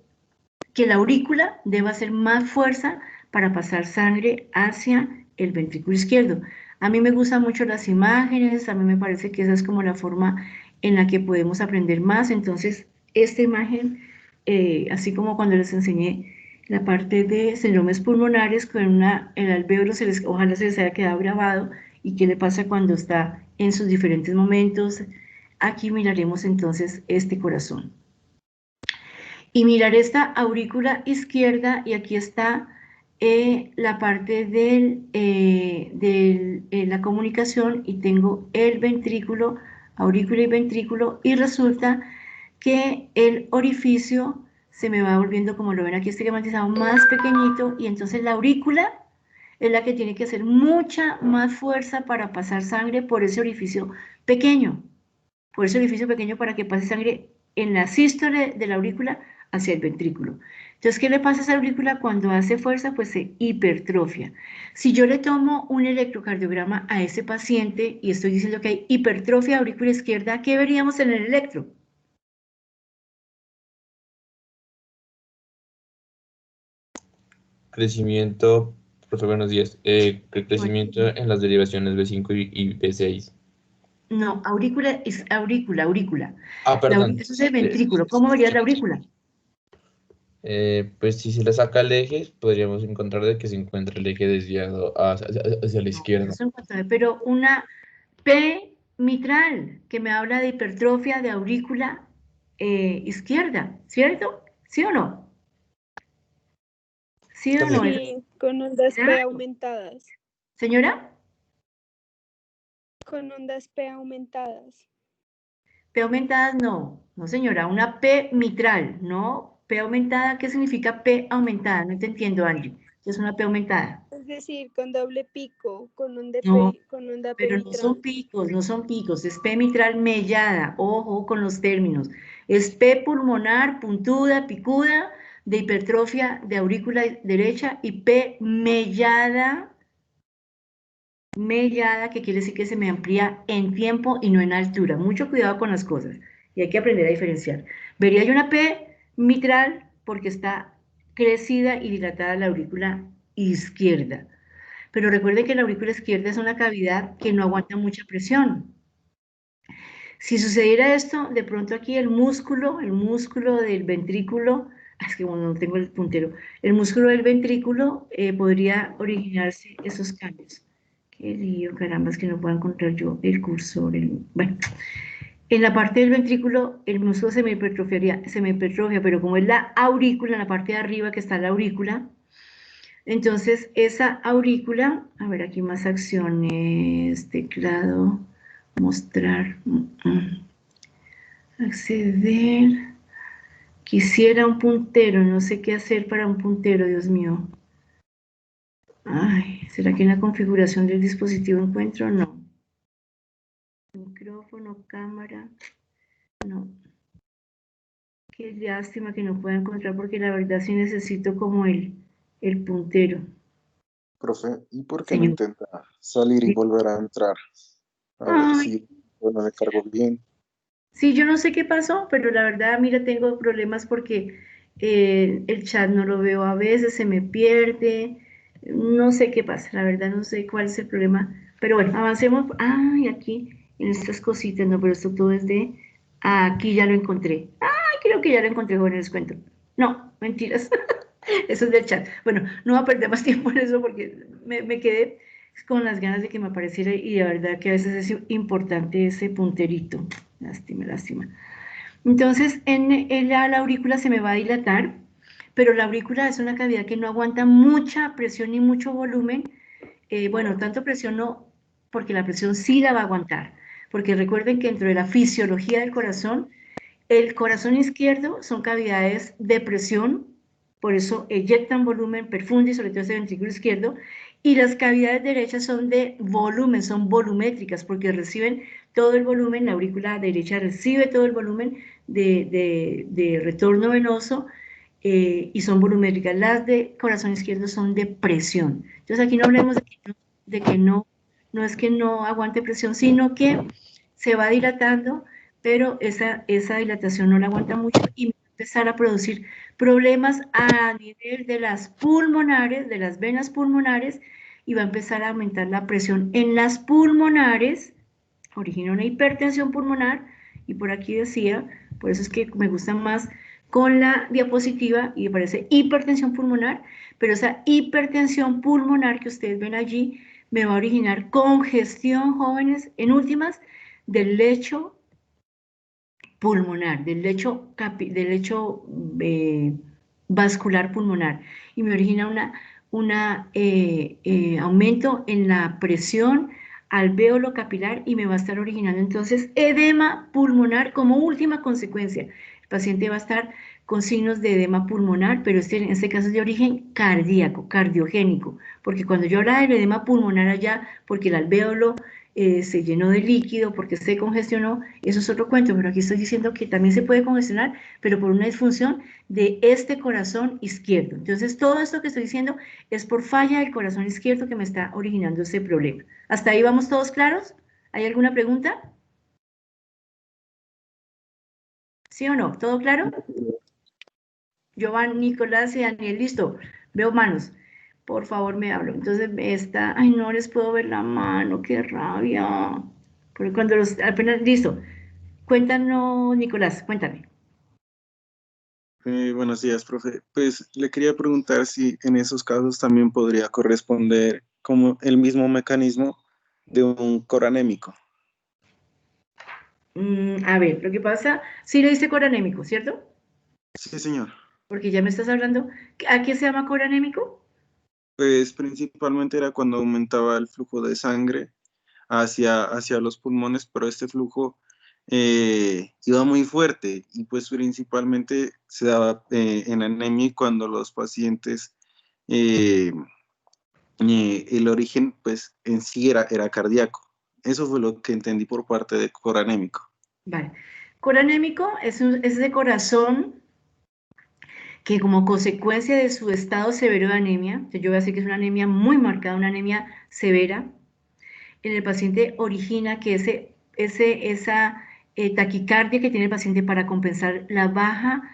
que la aurícula deba hacer más fuerza para pasar sangre hacia el ventrículo izquierdo. A mí me gustan mucho las imágenes, a mí me parece que esa es como la forma en la que podemos aprender más. Entonces, esta imagen, así como cuando les enseñé la parte de síndromes pulmonares, con el alvéolo ojalá se les haya quedado grabado y qué le pasa cuando está en sus diferentes momentos. Aquí miraremos entonces este corazón. Y mirar esta aurícula izquierda, y aquí está la parte de la comunicación, y tengo el ventrículo, aurícula y ventrículo, y resulta que el orificio se me va volviendo, como lo ven aquí esquematizado, más pequeñito, y entonces la aurícula es la que tiene que hacer mucha más fuerza para pasar sangre por ese orificio pequeño, para que pase sangre en la sístole de la aurícula hacia el ventrículo. Entonces, ¿qué le pasa a esa aurícula cuando hace fuerza? Pues se hipertrofia. Si yo le tomo un electrocardiograma a ese paciente y estoy diciendo que hay hipertrofia aurícula izquierda, ¿qué veríamos en el electro? Crecimiento, profe, buenos días. Crecimiento en las derivaciones B5 y B6. No, aurícula es aurícula. Perdón. Eso es el ventrículo. ¿Cómo vería la aurícula? Pues si se le saca el eje, podríamos encontrar de que se encuentra el eje desviado hacia la izquierda. No, pero una P mitral, que me habla de hipertrofia de aurícula izquierda, ¿cierto? ¿Sí o no? ¿Sí o no? Sí, con ondas P aumentadas. ¿Señora? Con ondas P aumentadas. P aumentadas no señora, una P mitral, ¿no? P aumentada, ¿qué significa P aumentada? No te entiendo, Angie. ¿Qué es una P aumentada? Es decir, con doble pico, con onda No, P, con onda P pero mitral. no son picos, es P mitral mellada, ojo con los términos. Es P pulmonar, puntuda, picuda, de hipertrofia de aurícula derecha, y P mellada, que quiere decir que se me amplía en tiempo y no en altura. Mucho cuidado con las cosas, y hay que aprender a diferenciar. Vería yo una P mitral porque está crecida y dilatada la aurícula izquierda. Pero recuerden que la aurícula izquierda es una cavidad que no aguanta mucha presión. Si sucediera esto, de pronto aquí el músculo del ventrículo, es que bueno, no tengo el puntero, el músculo del ventrículo podría originarse esos cambios. Qué lío, caramba, es que no puedo encontrar yo el cursor. Bueno, en la parte del ventrículo el músculo se me hipertrofia, pero como es la aurícula, en la parte de arriba que está la aurícula, entonces esa aurícula, a ver aquí más acciones, teclado, mostrar, acceder, quisiera un puntero, no sé qué hacer para un puntero, Dios mío. Ay, ¿será que en la configuración del dispositivo encuentro? No. Micrófono, cámara, no. Qué lástima que no pueda encontrar, porque la verdad sí necesito como el puntero. Profe, ¿y por qué no intenta salir y volver a entrar? A ver si me cargo bien. Sí, yo no sé qué pasó, pero la verdad, mira, tengo problemas porque el chat no lo veo a veces, se me pierde, no sé qué pasa, la verdad no sé cuál es el problema, pero bueno, avancemos. Ay, aquí, en estas cositas, no, pero esto todo es de, aquí ya lo encontré. Ay, creo que ya lo encontré, bueno, les cuento. No, mentiras, eso es del chat. Bueno, no voy a perder más tiempo en eso porque me quedé con las ganas de que me apareciera, y de verdad que a veces es importante ese punterito. Lástima. Entonces, la aurícula se me va a dilatar, pero la aurícula es una cavidad que no aguanta mucha presión ni mucho volumen. Bueno, tanto presión no, porque la presión sí la va a aguantar, porque recuerden que dentro de la fisiología del corazón, el corazón izquierdo son cavidades de presión, por eso eyectan volumen, perfunden, y sobre todo ese ventrículo izquierdo, y las cavidades derechas son de volumen, son volumétricas, porque reciben todo el volumen, la aurícula derecha recibe todo el volumen de retorno venoso, y son volumétricas. Las de corazón izquierdo son de presión. Entonces aquí no hablemos de que no es que no aguante presión, sino que se va dilatando, pero esa dilatación no la aguanta mucho y va a empezar a producir problemas a nivel de las pulmonares, de las venas pulmonares, y va a empezar a aumentar la presión en las pulmonares, origina una hipertensión pulmonar, y por aquí decía, por eso es que me gusta más con la diapositiva, y aparece hipertensión pulmonar, pero esa hipertensión pulmonar que ustedes ven allí me va a originar congestión, jóvenes, en últimas, del lecho pulmonar, del lecho vascular pulmonar, y me origina un aumento en la presión alvéolo capilar y me va a estar originando entonces edema pulmonar como última consecuencia. El paciente va a estar con signos de edema pulmonar, pero en este caso es de origen cardíaco, cardiogénico, porque cuando yo hablaba del edema pulmonar allá, porque el alvéolo se llenó de líquido, porque se congestionó, eso es otro cuento, pero aquí estoy diciendo que también se puede congestionar, pero por una disfunción de este corazón izquierdo. Entonces, todo esto que estoy diciendo es por falla del corazón izquierdo que me está originando ese problema. ¿Hasta ahí vamos todos claros? ¿Hay alguna pregunta? ¿Sí o no? ¿Todo claro? Giovanni, Nicolás y Daniel, listo. Veo manos. Por favor, me hablo. Entonces, ay, no les puedo ver la mano, qué rabia. Porque cuando apenas, listo. Cuéntanos, Nicolás, cuéntame. Buenos días, profe. Pues le quería preguntar si en esos casos también podría corresponder como el mismo mecanismo de un coranémico. A ver, lo que pasa, sí le dice coranémico, ¿cierto? Sí, señor. Porque ya me estás hablando, ¿a qué se llama coranémico? Pues principalmente era cuando aumentaba el flujo de sangre hacia los pulmones, pero este flujo iba muy fuerte y pues principalmente se daba en anemia cuando los pacientes, el origen pues en sí era cardíaco. Eso fue lo que entendí por parte de coranémico. Vale. Coranémico es de corazón que como consecuencia de su estado severo de anemia, entonces yo voy a decir que es una anemia muy marcada, una anemia severa, en el paciente origina que esa taquicardia que tiene el paciente para compensar la baja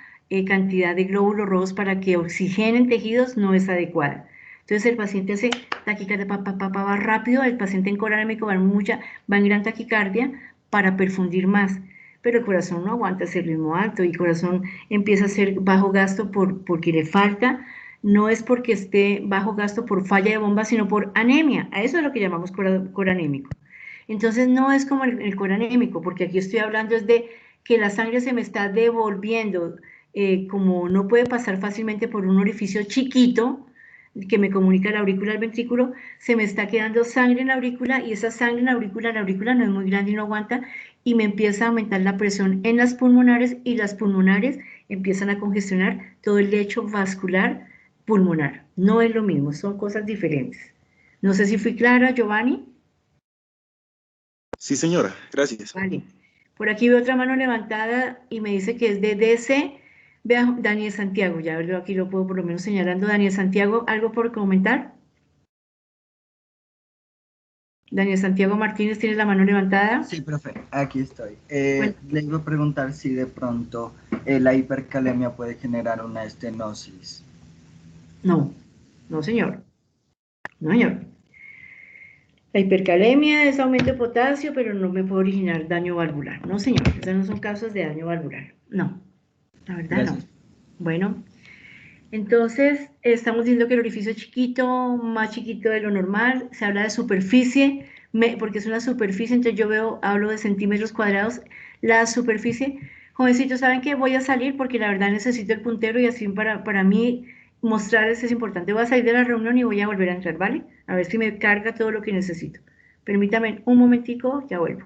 cantidad de glóbulos rojos para que oxigenen tejidos no es adecuada. Entonces el paciente hace taquicardia, va rápido, el paciente en coranémico va en gran taquicardia para perfundir más, pero el corazón no aguanta ese ritmo alto y el corazón empieza a ser bajo gasto porque le falta, no es porque esté bajo gasto por falla de bomba, sino por anemia. A eso es lo que llamamos coranémico. Entonces no es como el coranémico, porque aquí estoy hablando es de que la sangre se me está devolviendo, como no puede pasar fácilmente por un orificio chiquito que me comunica la aurícula al ventrículo, se me está quedando sangre en la aurícula y esa sangre en la aurícula no es muy grande y no aguanta y me empieza a aumentar la presión en las pulmonares y las pulmonares empiezan a congestionar todo el lecho vascular pulmonar. No es lo mismo, son cosas diferentes. No sé si fui clara, Giovanni. Sí, señora, gracias. Vale. Por aquí veo otra mano levantada y me dice que es de DC. Vea, Daniel Santiago, ya aquí lo puedo por lo menos señalando. Daniel Santiago, ¿algo por comentar? Daniel Santiago Martínez, ¿tienes la mano levantada? Sí, profe, aquí estoy. Bueno. Le iba a preguntar si de pronto la hipercalemia puede generar una estenosis. No, no señor. No señor. La hipercalemia es aumento de potasio, pero no me puede originar daño valvular. No señor, esos no son casos de daño valvular. No, la verdad Gracias. no. Bueno, entonces estamos diciendo que el orificio es chiquito, más chiquito de lo normal. Se habla de superficie, porque es una superficie, entonces yo hablo de centímetros cuadrados. La superficie, jovencitos, ¿saben qué? Voy a salir porque la verdad necesito el puntero y así para mí mostrarles es importante. Voy a salir de la reunión y voy a volver a entrar, ¿vale? A ver si me carga todo lo que necesito. Permítame un momentico, ya vuelvo.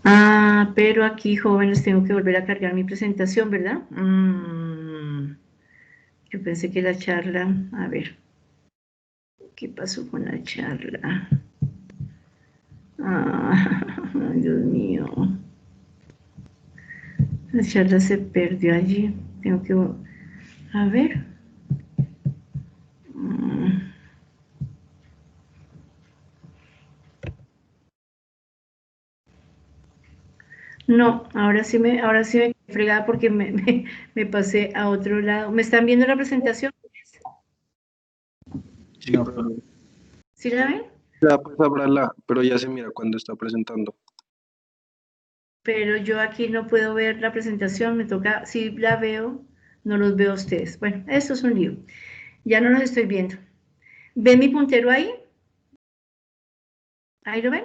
Ah, pero aquí, jóvenes, tengo que volver a cargar mi presentación, ¿verdad? Yo pensé que la charla, a ver, ¿qué pasó con la charla? Ay, Dios mío. La charla se perdió allí. Tengo que A ver. No, ahora sí me quedé fregada porque me pasé a otro lado. ¿Me están viendo la presentación? Sí, profe. ¿Sí la ven? Ya pues abrirla, pero ya se mira cuando está presentando. Pero yo aquí no puedo ver la presentación, me toca, si la veo, no los veo a ustedes. Bueno, esto es un lío. Ya no los estoy viendo. ¿Ven mi puntero ahí? ¿Ahí lo ven?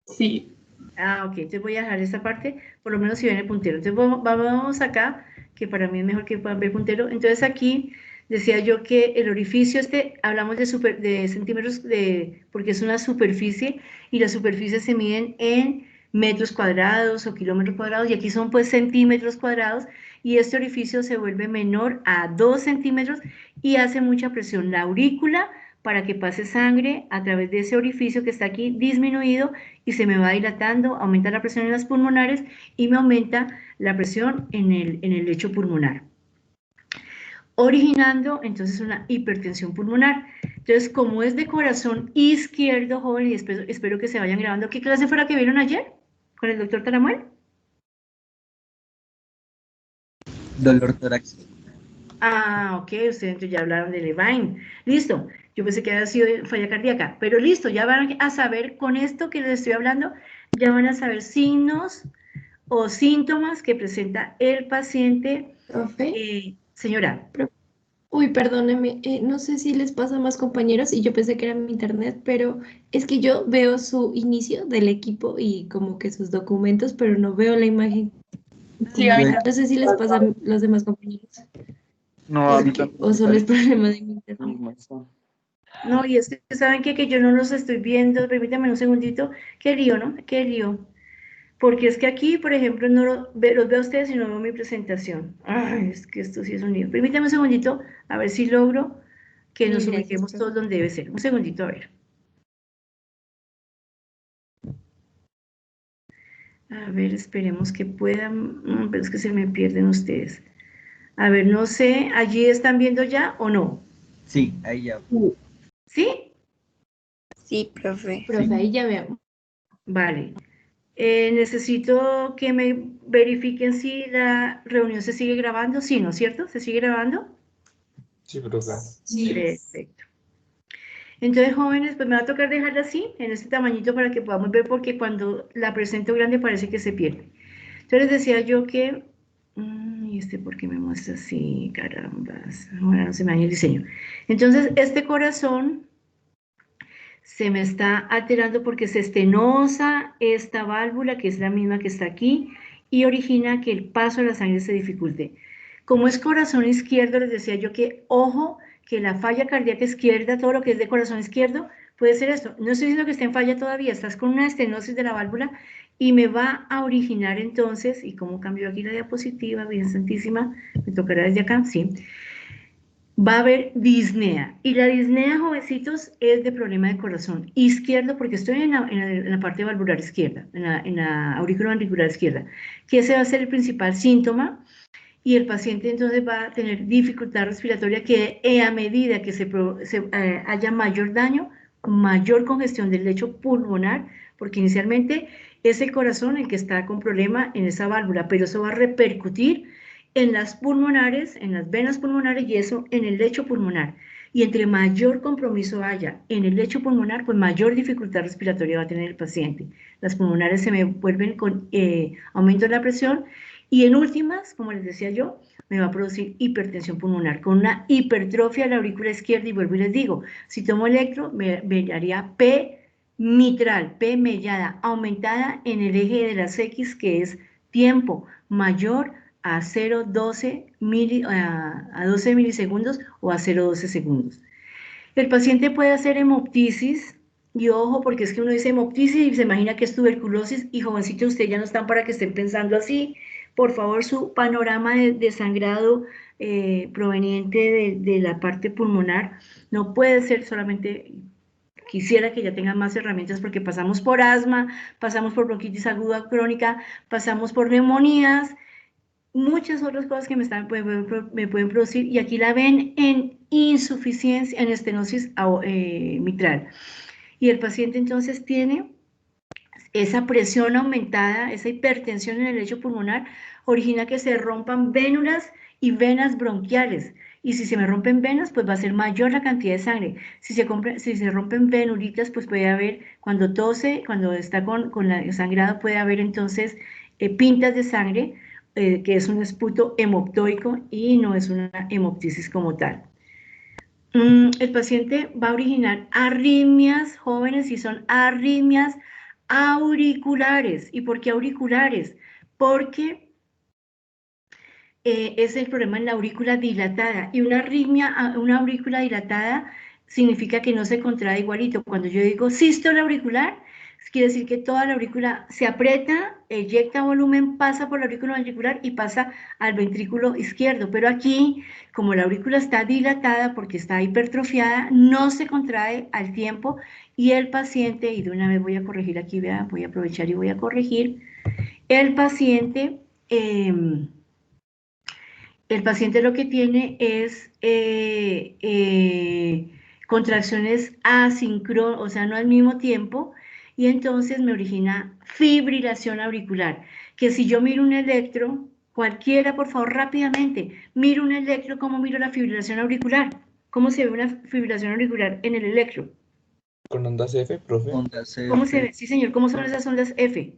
Sí. Ah, ok, entonces voy a dejar esta parte, por lo menos si ven el puntero. Entonces vamos acá, que para mí es mejor que puedan ver el puntero. Entonces aquí decía yo que el orificio hablamos de centímetros, porque es una superficie, y las superficies se miden en metros cuadrados o kilómetros cuadrados, y aquí son pues centímetros cuadrados, y este orificio se vuelve menor a 2 centímetros y hace mucha presión. La aurícula, para que pase sangre a través de ese orificio que está aquí disminuido, y se me va dilatando, aumenta la presión en las pulmonares y me aumenta la presión en el lecho pulmonar, originando entonces una hipertensión pulmonar. Entonces, como es de corazón izquierdo, joven, y espero que se vayan grabando. ¿Qué clase fue la que vieron ayer con el doctor Taramuel? Dolor torácico. Ah, ok, ustedes ya hablaron de Levine. Listo, yo pensé que había sido falla cardíaca, pero listo, ya van a saber con esto que les estoy hablando, ya van a saber signos o síntomas que presenta el paciente. Profe. Señora. Uy, perdóneme, no sé si les pasa a más compañeros y yo pensé que era mi internet, pero es que yo veo su inicio del equipo y como que sus documentos, pero no veo la imagen. Sí, a mí No sé si les pasa a los demás compañeros. No, ahorita O solo es problema de mi internet. No, y es que saben que yo no los estoy viendo, permítanme un segundito, qué lío, ¿no? Qué lío. Porque es que aquí, por ejemplo, no los veo a ustedes y no veo mi presentación. Ay, es que esto sí es un lío. Permítanme un segundito, a ver si logro que nos ubiquemos todos donde debe ser. Un segundito, a ver. A ver, esperemos que puedan, pero es que se me pierden ustedes. A ver, no sé, ¿allí están viendo ya o no? Sí, ahí ya. ¿Sí? Sí, profe. Profe, ahí ya veo. Vale. Necesito que me verifiquen si la reunión se sigue grabando. Sí, ¿no es cierto? ¿Se sigue grabando? Sí, profe. Sí. Perfecto. Entonces, jóvenes, pues me va a tocar dejarla así, en este tamañito, para que podamos ver, porque cuando la presento grande parece que se pierde. Entonces les decía yo que... ¿Y este por qué me muestra así? Carambas. Ahora no se me daña el diseño. Entonces, este corazón se me está alterando porque se estenosa esta válvula, que es la misma que está aquí, y origina que el paso de la sangre se dificulte. Como es corazón izquierdo, les decía yo que, ojo, que la falla cardíaca izquierda, todo lo que es de corazón izquierdo, puede ser esto. No estoy diciendo que esté en falla todavía, estás con una estenosis de la válvula y me va a originar entonces, y como cambió aquí la diapositiva, bien santísima, me tocará desde acá, sí, va a haber disnea. Y la disnea, jovencitos, es de problema de corazón izquierdo, porque estoy en la parte valvular izquierda, en la aurícula auricular izquierda, que ese va a ser el principal síntoma, y el paciente entonces va a tener dificultad respiratoria que a medida que haya mayor daño, mayor congestión del lecho pulmonar, porque inicialmente es el corazón el que está con problema en esa válvula, pero eso va a repercutir en las pulmonares, en las venas pulmonares y eso en el lecho pulmonar. Y entre mayor compromiso haya en el lecho pulmonar, pues mayor dificultad respiratoria va a tener el paciente. Las pulmonares se me vuelven con aumento de la presión y en últimas, como les decía yo, me va a producir hipertensión pulmonar con una hipertrofia de la aurícula izquierda. Y vuelvo y les digo, si tomo electro, me haría P mitral, P mellada, aumentada en el eje de las X, que es tiempo mayor a 0,12 a 12 milisegundos o a 0,12 segundos. El paciente puede hacer hemoptisis, y ojo, porque es que uno dice hemoptisis y se imagina que es tuberculosis, y jovencito, ustedes ya no están para que estén pensando así. Por favor, su panorama de sangrado proveniente de la parte pulmonar no puede ser solamente... Quisiera que ya tengan más herramientas porque pasamos por asma, pasamos por bronquitis aguda crónica, pasamos por neumonías, muchas otras cosas que me pueden producir, y aquí la ven en insuficiencia, en estenosis mitral. Y el paciente entonces tiene esa presión aumentada, esa hipertensión en el lecho pulmonar, origina que se rompan vénulas y venas bronquiales. Y si se me rompen venas, pues va a ser mayor la cantidad de sangre. Si se rompen venulitas, pues puede haber, cuando tose, cuando está con la sangrado, puede haber entonces pintas de sangre, que es un esputo hemoptoico y no es una hemoptisis como tal. El paciente va a originar arritmias jóvenes y son arritmias auriculares. ¿Y por qué auriculares? Porque es el problema en la aurícula dilatada, y una arritmia, una aurícula dilatada significa que no se contrae igualito. Cuando yo digo sístole auricular, quiere decir que toda la aurícula se aprieta, eyecta volumen, pasa por la aurícula auricular y pasa al ventrículo izquierdo, pero aquí, como la aurícula está dilatada porque está hipertrofiada, no se contrae al tiempo, y el paciente, y de una vez voy a corregir aquí, vean, voy a aprovechar y voy a corregir, el paciente lo que tiene es contracciones asíncronas, o sea, no al mismo tiempo, y entonces me origina fibrilación auricular, que si yo miro un electro, cualquiera, por favor, rápidamente, miro un electro, ¿cómo miro la fibrilación auricular? ¿Cómo se ve una fibrilación auricular en el electro? ¿Con ondas F, profe? Ondas ¿Cómo se F. ve? Sí, señor, ¿cómo son esas ondas F?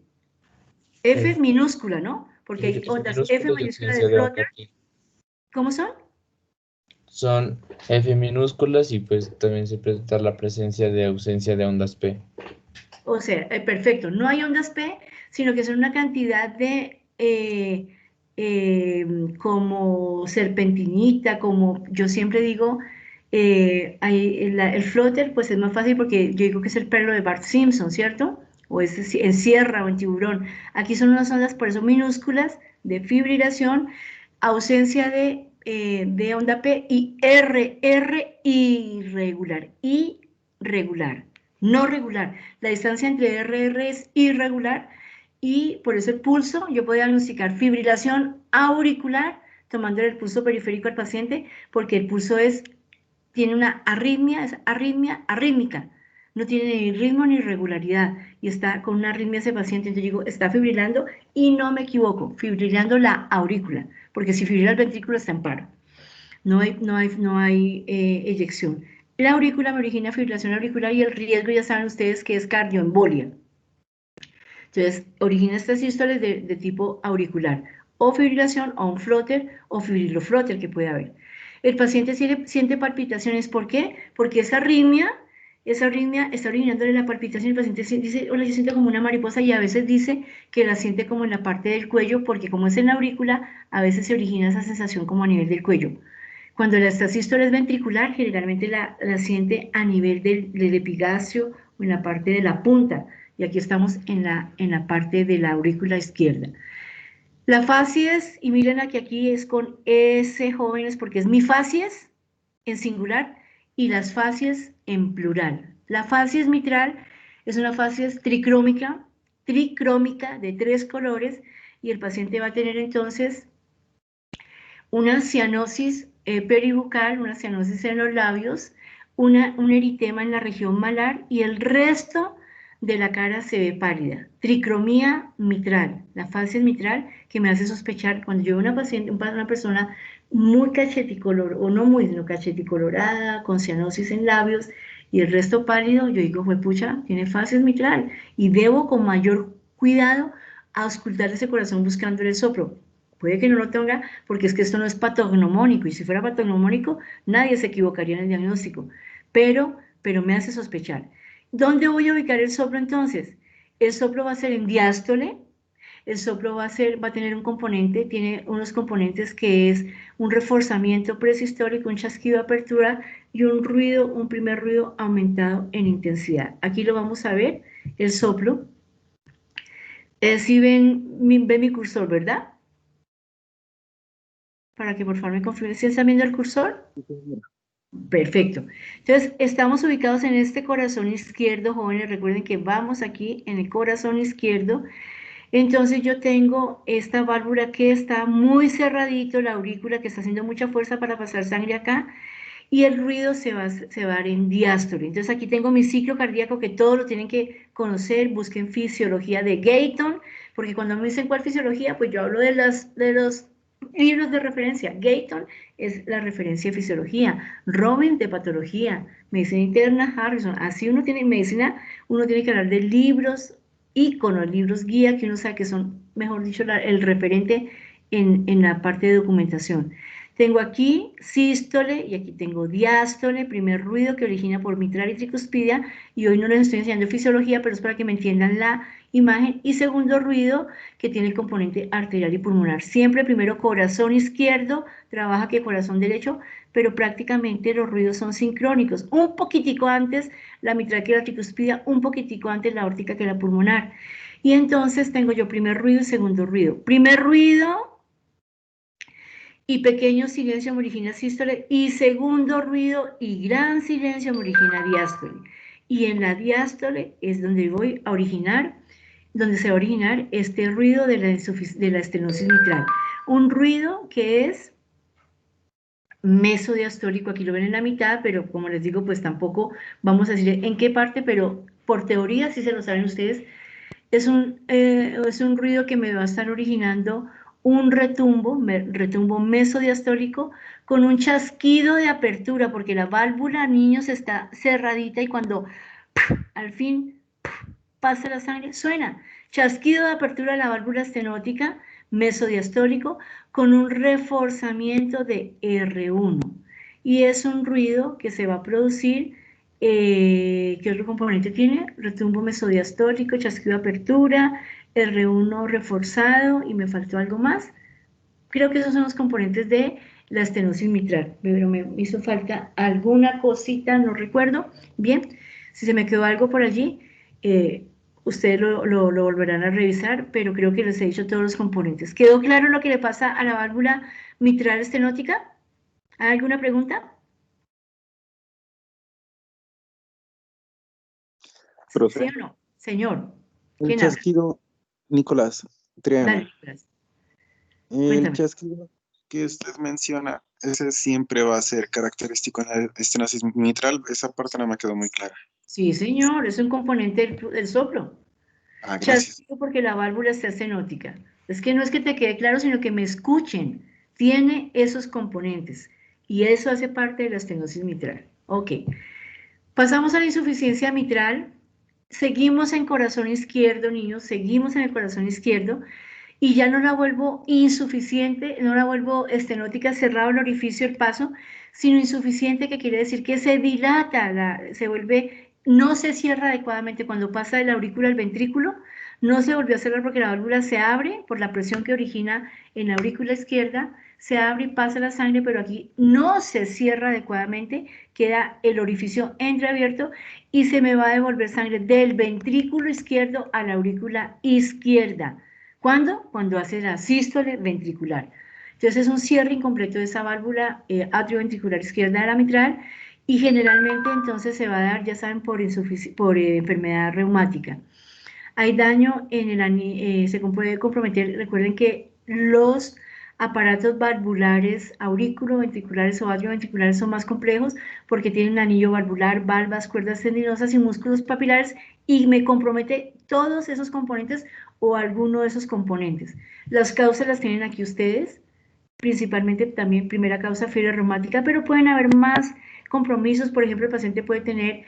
F minúscula, ¿no? Porque hay ondas F mayúscula de Flotter. ¿Cómo son? Son F minúsculas y pues también se presenta la presencia de ausencia de ondas P. O sea, perfecto, no hay ondas P, sino que son una cantidad de como serpentinita, como yo siempre digo, el flotter pues es más fácil porque yo digo que es el perro de Bart Simpson, ¿cierto? O es en sierra o en tiburón. Aquí son unas ondas por eso minúsculas de fibrilación, ausencia de onda P y R irregular, no regular. La distancia entre RR es irregular y por eso el pulso, yo puedo diagnosticar fibrilación auricular tomando el pulso periférico al paciente, porque el pulso tiene una arritmia, es arrítmica, no tiene ni ritmo ni regularidad, y está con una arritmia ese paciente, entonces digo, está fibrilando, y no me equivoco, fibrilando la aurícula, porque si fibrila el ventrículo está en paro, no hay eyección. La aurícula me origina fibrilación auricular, y el riesgo ya saben ustedes que es cardioembolia. Entonces, origina estas sístoles de tipo auricular, o fibrilación, o un flotter, o fibriloflotter que puede haber. El paciente siente palpitaciones, ¿por qué? Porque esa arritmia está originándole la palpitación, el paciente dice, hola, yo siento como una mariposa, y a veces dice que la siente como en la parte del cuello, porque como es en la aurícula, a veces se origina esa sensación como a nivel del cuello. Cuando la sístole es ventricular, generalmente la siente a nivel del epigastrio o en la parte de la punta, y aquí estamos en la parte de la aurícula izquierda. La facies, y miren aquí es con S jóvenes, porque es mi facies en singular y las facies en plural. La facies mitral es una facies tricrómica de 3 colores, y el paciente va a tener entonces una cianosis peribucal, una cianosis en los labios, un eritema en la región malar, y el resto de la cara se ve pálida. Tricromía mitral, la facies mitral, que me hace sospechar cuando yo veo una persona muy cacheticolor, o no muy, sino cacheticolorada, con cianosis en labios, y el resto pálido, yo digo, pucha, tiene facies mitral, y debo con mayor cuidado auscultar ese corazón buscando el soplo. Puede que no lo tenga, porque es que esto no es patognomónico, y si fuera patognomónico, nadie se equivocaría en el diagnóstico, pero me hace sospechar. ¿Dónde voy a ubicar el soplo entonces? El soplo va a ser en diástole, el soplo va a tener un componente, tiene unos componentes que es un reforzamiento presistólico, un chasquido de apertura y un primer ruido aumentado en intensidad. Aquí lo vamos a ver, el soplo. Si ven mi cursor, ¿verdad? Para que por favor me confirmen. ¿Sí están viendo el cursor? Perfecto. Entonces, estamos ubicados en este corazón izquierdo, jóvenes. Recuerden que vamos aquí en el corazón izquierdo. Entonces yo tengo esta válvula que está muy cerradito, la aurícula que está haciendo mucha fuerza para pasar sangre acá, y el ruido se va a dar en diástole. Entonces aquí tengo mi ciclo cardíaco que todos lo tienen que conocer, busquen fisiología de Gayton, porque cuando me dicen cuál fisiología, pues yo hablo de los libros de referencia. Gayton es la referencia de fisiología, Robin de patología, medicina interna, Harrison. Así uno tiene, en medicina, uno tiene que hablar de libros íconos, libros guía, que uno sabe que son, mejor dicho, el referente en la parte de documentación. Tengo aquí sístole y aquí tengo diástole, primer ruido que origina por mitral y tricuspidia, y hoy no les estoy enseñando fisiología, pero es para que me entiendan la imagen, y segundo ruido que tiene el componente arterial y pulmonar. Siempre primero corazón izquierdo, trabaja que corazón derecho, pero prácticamente los ruidos son sincrónicos, un poquitico antes la mitral que la tricuspidia, un poquitico antes la aórtica que la pulmonar. Y entonces tengo yo primer ruido y segundo ruido. Primer ruido y pequeño silencio me origina sístole, y segundo ruido y gran silencio me origina diástole. Y en la diástole es donde voy a originar, donde se va a originar este ruido de la estenosis mitral. Un ruido que es mesodiastólico, aquí lo ven en la mitad, pero como les digo, pues tampoco vamos a decir en qué parte, pero por teoría, si se lo saben ustedes, es un ruido que me va a estar originando un retumbo mesodiastólico con un chasquido de apertura, porque la válvula, niños, está cerradita y cuando al fin pasa la sangre, suena. Chasquido de apertura de la válvula estenótica mesodiastólico con un reforzamiento de R1. Y es un ruido que se va a producir. ¿Qué otro componente tiene? Retumbo mesodiastólico, chasquido de apertura, R1 reforzado, y me faltó algo más. Creo que esos son los componentes de la estenosis mitral, pero me hizo falta alguna cosita, no recuerdo. Bien, si se me quedó algo por allí, ustedes lo volverán a revisar, pero creo que les he dicho todos los componentes. ¿Quedó claro lo que le pasa a la válvula mitral estenótica? ¿Hay alguna pregunta? Profe, ¿Sí o no? Señor, el ¿quién habla? chasquido, Nicolás, Triana, Dale, Nicolás, el cuéntame. chasquido que usted menciona, ese siempre va a ser característico en la estenosis mitral. Esa parte no me quedó muy clara. Sí, señor, es un componente del soplo. Ah, gracias. Chasquido porque la válvula está estenótica. Es que no es que te quede claro, sino que me escuchen. Tiene esos componentes y eso hace parte de la estenosis mitral. Ok, pasamos a la insuficiencia mitral. Seguimos en corazón izquierdo, niños, seguimos en el corazón izquierdo y ya no la vuelvo insuficiente, no la vuelvo estenótica, cerrado el orificio, el paso, sino insuficiente, que quiere decir que se dilata, se vuelve, no se cierra adecuadamente cuando pasa de la aurícula al ventrículo, no se volvió a cerrar porque la válvula se abre por la presión que origina en la aurícula izquierda, se abre y pasa la sangre, pero aquí no se cierra adecuadamente, queda el orificio entreabierto y se me va a devolver sangre del ventrículo izquierdo a la aurícula izquierda. ¿Cuándo? Cuando hace la sístole ventricular. Entonces es un cierre incompleto de esa válvula atrioventricular izquierda de la mitral y generalmente entonces se va a dar, ya saben, por enfermedad reumática. Hay daño en el se puede comprometer, recuerden que los aparatos valvulares auriculoventriculares o atrioventriculares son más complejos porque tienen anillo valvular, valvas, cuerdas tendinosas y músculos papilares, y me compromete todos esos componentes o alguno de esos componentes. Las causas las tienen aquí ustedes, principalmente también primera causa fiebre reumática, pero pueden haber más compromisos. Por ejemplo, el paciente puede tener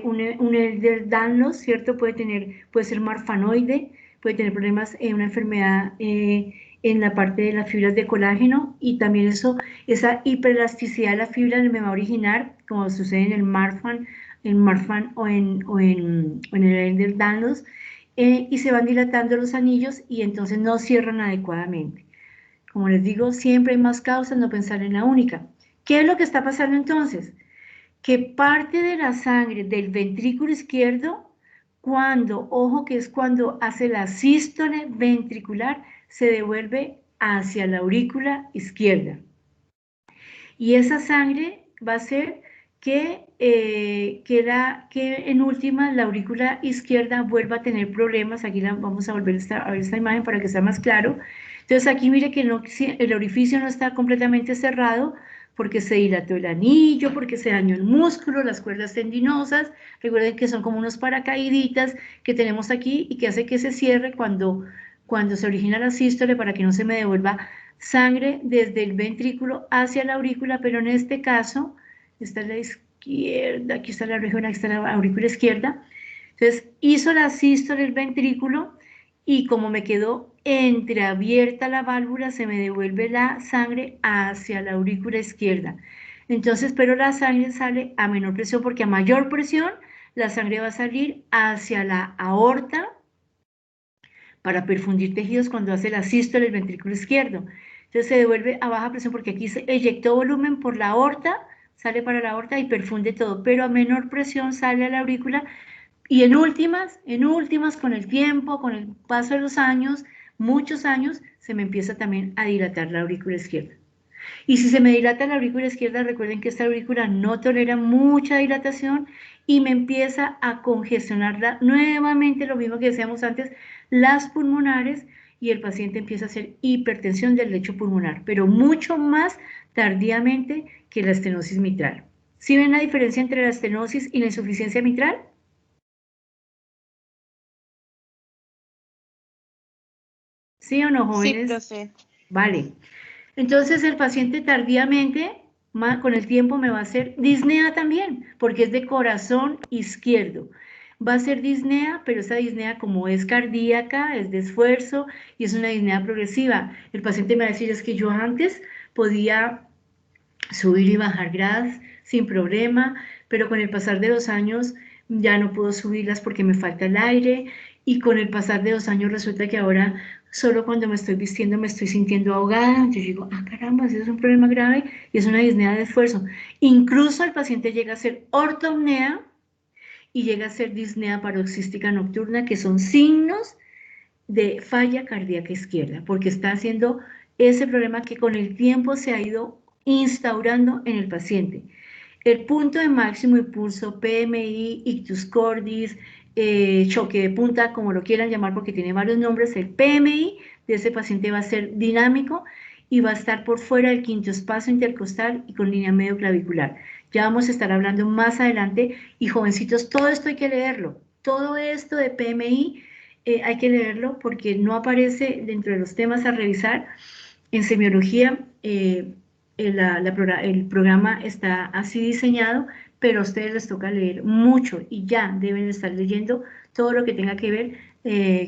un Ehlers-Danlos, ¿cierto? Puede ser marfanoide, puede tener problemas en una enfermedad en la parte de las fibras de colágeno, y también esa hiperelasticidad de la fibra me va a originar, como sucede en el Marfan o en el Ehlers-Danlos, y se van dilatando los anillos y entonces no cierran adecuadamente. Como les digo, siempre hay más causas, no pensar en la única. ¿Qué es lo que está pasando entonces? Que parte de la sangre del ventrículo izquierdo, ojo que es cuando hace la sístole ventricular, se devuelve hacia la aurícula izquierda. Y esa sangre va a hacer que en última la aurícula izquierda vuelva a tener problemas. Aquí vamos a volver a ver esta imagen para que sea más claro. Entonces aquí mire que el orificio no está completamente cerrado porque se dilató el anillo, porque se dañó el músculo, las cuerdas tendinosas. Recuerden que son como unos paracaíditas que tenemos aquí y que hace que se cierre cuando se origina la sístole para que no se me devuelva sangre desde el ventrículo hacia la aurícula, pero en este caso, esta es la izquierda, aquí está la región, aquí está la aurícula izquierda. Entonces hizo la sístole el ventrículo y como me quedó entreabierta la válvula, se me devuelve la sangre hacia la aurícula izquierda. Entonces, pero la sangre sale a menor presión porque a mayor presión la sangre va a salir hacia la aorta para perfundir tejidos cuando hace la sístole el ventrículo izquierdo. Entonces se devuelve a baja presión porque aquí se eyectó volumen por la aorta, sale para la aorta y perfunde todo, pero a menor presión sale a la aurícula. Y en últimas, con el tiempo, con el paso de los años, muchos años, se me empieza también a dilatar la aurícula izquierda. Y si se me dilata la aurícula izquierda, recuerden que esta aurícula no tolera mucha dilatación y me empieza a congestionar nuevamente, lo mismo que decíamos antes, las pulmonares, y el paciente empieza a hacer hipertensión del lecho pulmonar, pero mucho más tardíamente que la estenosis mitral. ¿Sí ven la diferencia entre la estenosis y la insuficiencia mitral? ¿Sí o no, Sí, jóvenes? profe. Vale. Entonces el paciente tardíamente, con el tiempo, me va a hacer disnea también, porque es de corazón izquierdo. Va a ser disnea, pero esa disnea como es cardíaca, es de esfuerzo y es una disnea progresiva. El paciente me va a decir, es que yo antes podía subir y bajar gradas sin problema, pero con el pasar de los años ya no puedo subirlas porque me falta el aire, y con el pasar de los años resulta que ahora solo cuando me estoy vistiendo me estoy sintiendo ahogada. Yo digo, ah, caramba, eso es un problema grave y es una disnea de esfuerzo. Incluso el paciente llega a ser ortopnea y llega a ser disnea paroxística nocturna, que son signos de falla cardíaca izquierda, porque está haciendo ese problema que con el tiempo se ha ido instaurando en el paciente. El punto de máximo impulso, PMI, ictus cordis, choque de punta, como lo quieran llamar porque tiene varios nombres, el PMI de ese paciente va a ser dinámico y va a estar por fuera del quinto espacio intercostal y con línea medio clavicular. Ya vamos a estar hablando más adelante, y jovencitos, todo esto hay que leerlo, todo esto de PMI hay que leerlo porque no aparece dentro de los temas a revisar. En semiología el programa está así diseñado, pero a ustedes les toca leer mucho y ya deben estar leyendo todo lo que tenga que ver.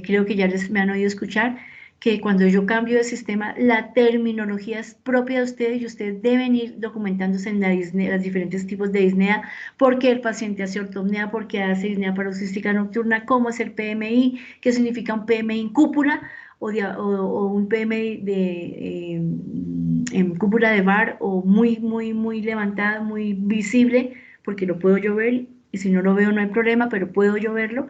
Creo que ya me han oído escuchar que cuando yo cambio de sistema, la terminología es propia de ustedes y ustedes deben ir documentándose en los diferentes tipos de disnea, porque el paciente hace ortopnea, porque hace disnea paroxística nocturna, cómo es el PMI, qué significa un PMI en cúpula o un PMI en cúpula de bar o muy levantada, muy visible, porque lo puedo yo ver y si no lo veo no hay problema, pero puedo yo verlo.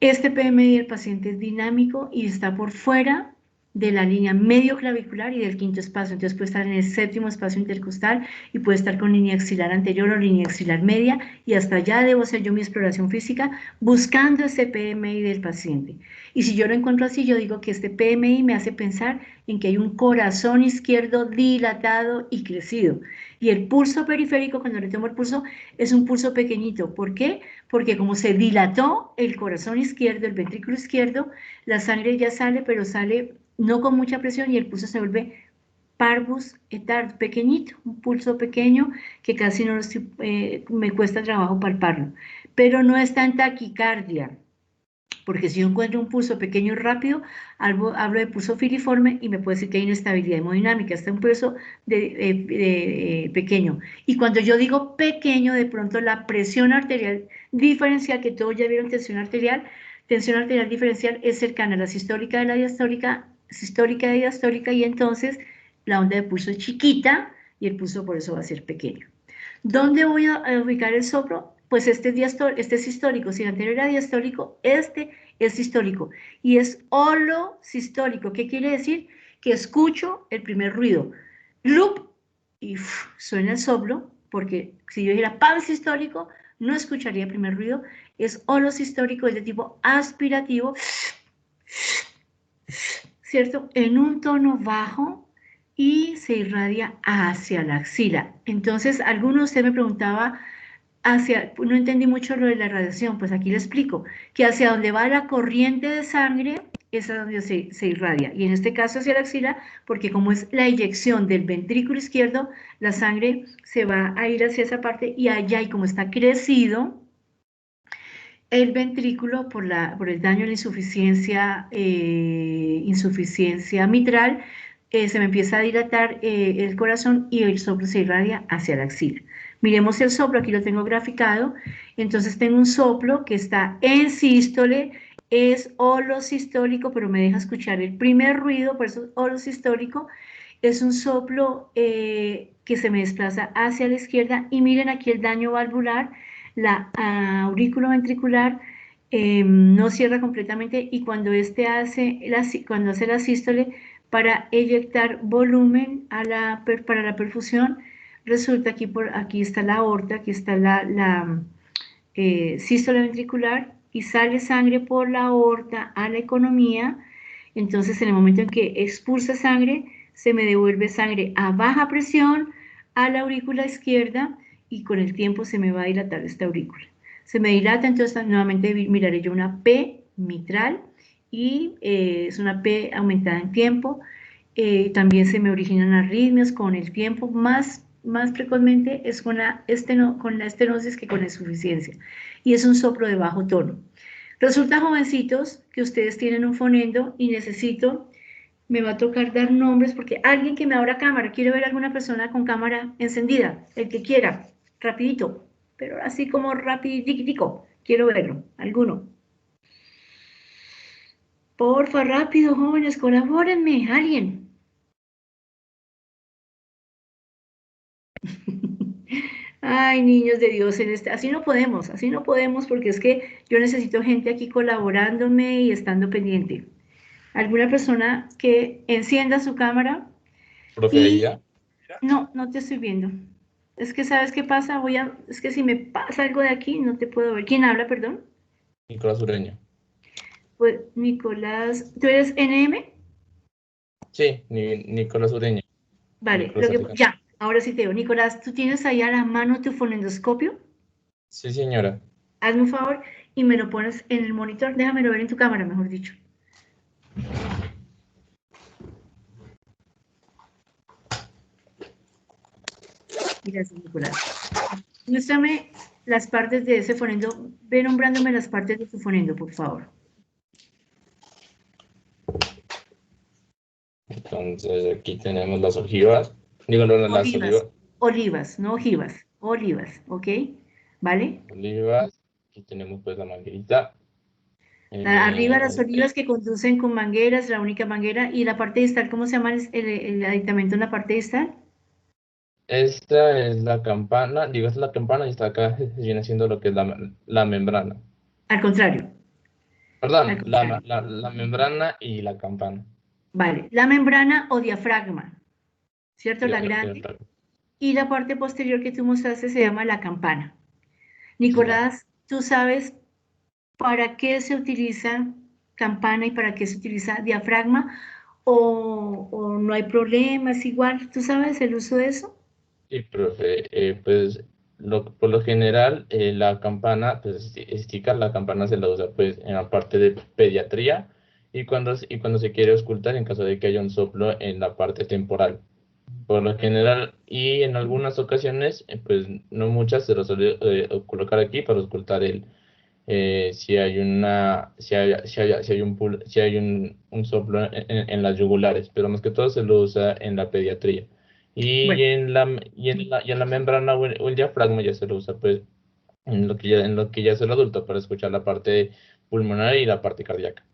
Este PMI del paciente es dinámico y está por fuera de la línea medio clavicular y del quinto espacio, entonces puede estar en el séptimo espacio intercostal y puede estar con línea axilar anterior o línea axilar media, y hasta allá debo hacer yo mi exploración física buscando ese PMI del paciente. Y si yo lo encuentro así, yo digo que este PMI me hace pensar en que hay un corazón izquierdo dilatado y crecido. Y el pulso periférico, cuando le tomo el pulso, es un pulso pequeñito. ¿Por qué? Porque como se dilató el corazón izquierdo, el ventrículo izquierdo, la sangre ya sale, pero sale no con mucha presión y el pulso se vuelve parvus et ard, pequeñito, un pulso pequeño que casi no me cuesta trabajo palparlo. Pero no está en taquicardia, porque si yo encuentro un pulso pequeño y rápido, hablo de pulso filiforme y me puede decir que hay inestabilidad hemodinámica, está un pulso pequeño. Y cuando yo digo pequeño, de pronto la presión arterial diferencial, que todos ya vieron tensión arterial diferencial es cercana a la sistólica de la diastólica, sistólica de diastólica, y entonces la onda de pulso es chiquita y el pulso por eso va a ser pequeño. ¿Dónde voy a ubicar el soplo? Pues este es sistólico. Si el anterior era diastólico, este es sistólico. Y es holosistólico. ¿Qué quiere decir? Que escucho el primer ruido. Loop, y suena el soplo porque si yo dijera pulso sistólico, no escucharía el primer ruido, es holo sistólico, es de tipo aspirativo, ¿cierto? En un tono bajo y se irradia hacia la axila. Entonces, alguno de ustedes me preguntaba, no entendí mucho lo de la radiación, pues aquí le explico, que hacia donde va la corriente de sangre es a donde se irradia, y en este caso hacia la axila, porque como es la eyección del ventrículo izquierdo, la sangre se va a ir hacia esa parte, y allá, y como está crecido el ventrículo por el daño a la insuficiencia mitral, se me empieza a dilatar el corazón y el soplo se irradia hacia la axila. Miremos el soplo, aquí lo tengo graficado. Entonces tengo un soplo que está en sístole, es holosistólico, pero me deja escuchar el primer ruido, por eso es holosistólico. Es un soplo que se me desplaza hacia la izquierda, y miren aquí el daño valvular, la aurícula ventricular no cierra completamente, y cuando cuando hace la sístole para eyectar volumen para la perfusión, resulta aquí está la aorta, aquí está la sístole ventricular, y sale sangre por la aorta a la economía. Entonces, en el momento en que expulsa sangre, se me devuelve sangre a baja presión a la aurícula izquierda, y con el tiempo se me va a dilatar esta aurícula. Se me dilata, entonces nuevamente miraré yo una P mitral, y es una P aumentada en tiempo. También se me originan arritmias con el tiempo, más precozmente es con la estenosis que con la insuficiencia, y es un soplo de bajo tono. Resulta, jovencitos, que ustedes tienen un fonendo y me va a tocar dar nombres, porque alguien que me abra cámara, quiero ver a alguna persona con cámara encendida, el que quiera, rapidito, pero así como rapiditico, quiero verlo, alguno. Porfa, rápido, jóvenes, colabórenme, alguien. Ay, niños de Dios, así no podemos, porque es que yo necesito gente aquí colaborándome y estando pendiente. ¿Alguna persona que encienda su cámara? Profe, ¿ya? No, no te estoy viendo. Es que, ¿sabes qué pasa? Es que si me pasa algo de aquí, no te puedo ver. ¿Quién habla, perdón? Nicolás Ureña. Pues, Nicolás, ¿tú eres NM? Sí, Nicolás Ureña. Vale, ya, ahora sí te digo. Nicolás, ¿tú tienes ahí a la mano tu fonendoscopio? Sí, señora. Hazme un favor y me lo pones en el monitor. Déjamelo ver en tu cámara, mejor dicho. Gracias, Nicolás. Muéstrame las partes de ese fonendo. Ve nombrándome las partes de tu fonendo, por favor. Entonces aquí tenemos las ojivas. Digo, no, las olivas. Olivas, no ojivas. Olivas, ¿ok? ¿Vale? Olivas. Aquí tenemos pues la manguerita. Arriba las olivas que conducen con mangueras, la única manguera. Y la parte distal, ¿cómo se llama el aditamento en la parte distal? Esta es la campana, digo, esta es la campana y está acá, viene siendo lo que es la membrana. Al contrario. Perdón, la membrana y la campana. Vale, la membrana o diafragma, ¿cierto? La grande. Y la parte posterior que tú mostraste se llama la campana. Nicolás, ¿tú sabes para qué se utiliza campana y para qué se utiliza diafragma? ¿O no hay problema? ¿Es igual? ¿Tú sabes el uso de eso? Sí, profe, pues por lo general la campana, pues estica, la campana se la usa pues en la parte de pediatría y cuando se quiere auscultar en caso de que haya un soplo en la parte temporal. Por lo general, y en algunas ocasiones, pues no muchas, se lo suele colocar aquí para auscultar si hay un soplo en las yugulares, pero más que todo se lo usa en la pediatría. Y bueno. en la membrana o el diafragma ya se lo usa pues en lo que ya es el adulto para escuchar la parte pulmonar y la parte cardíaca.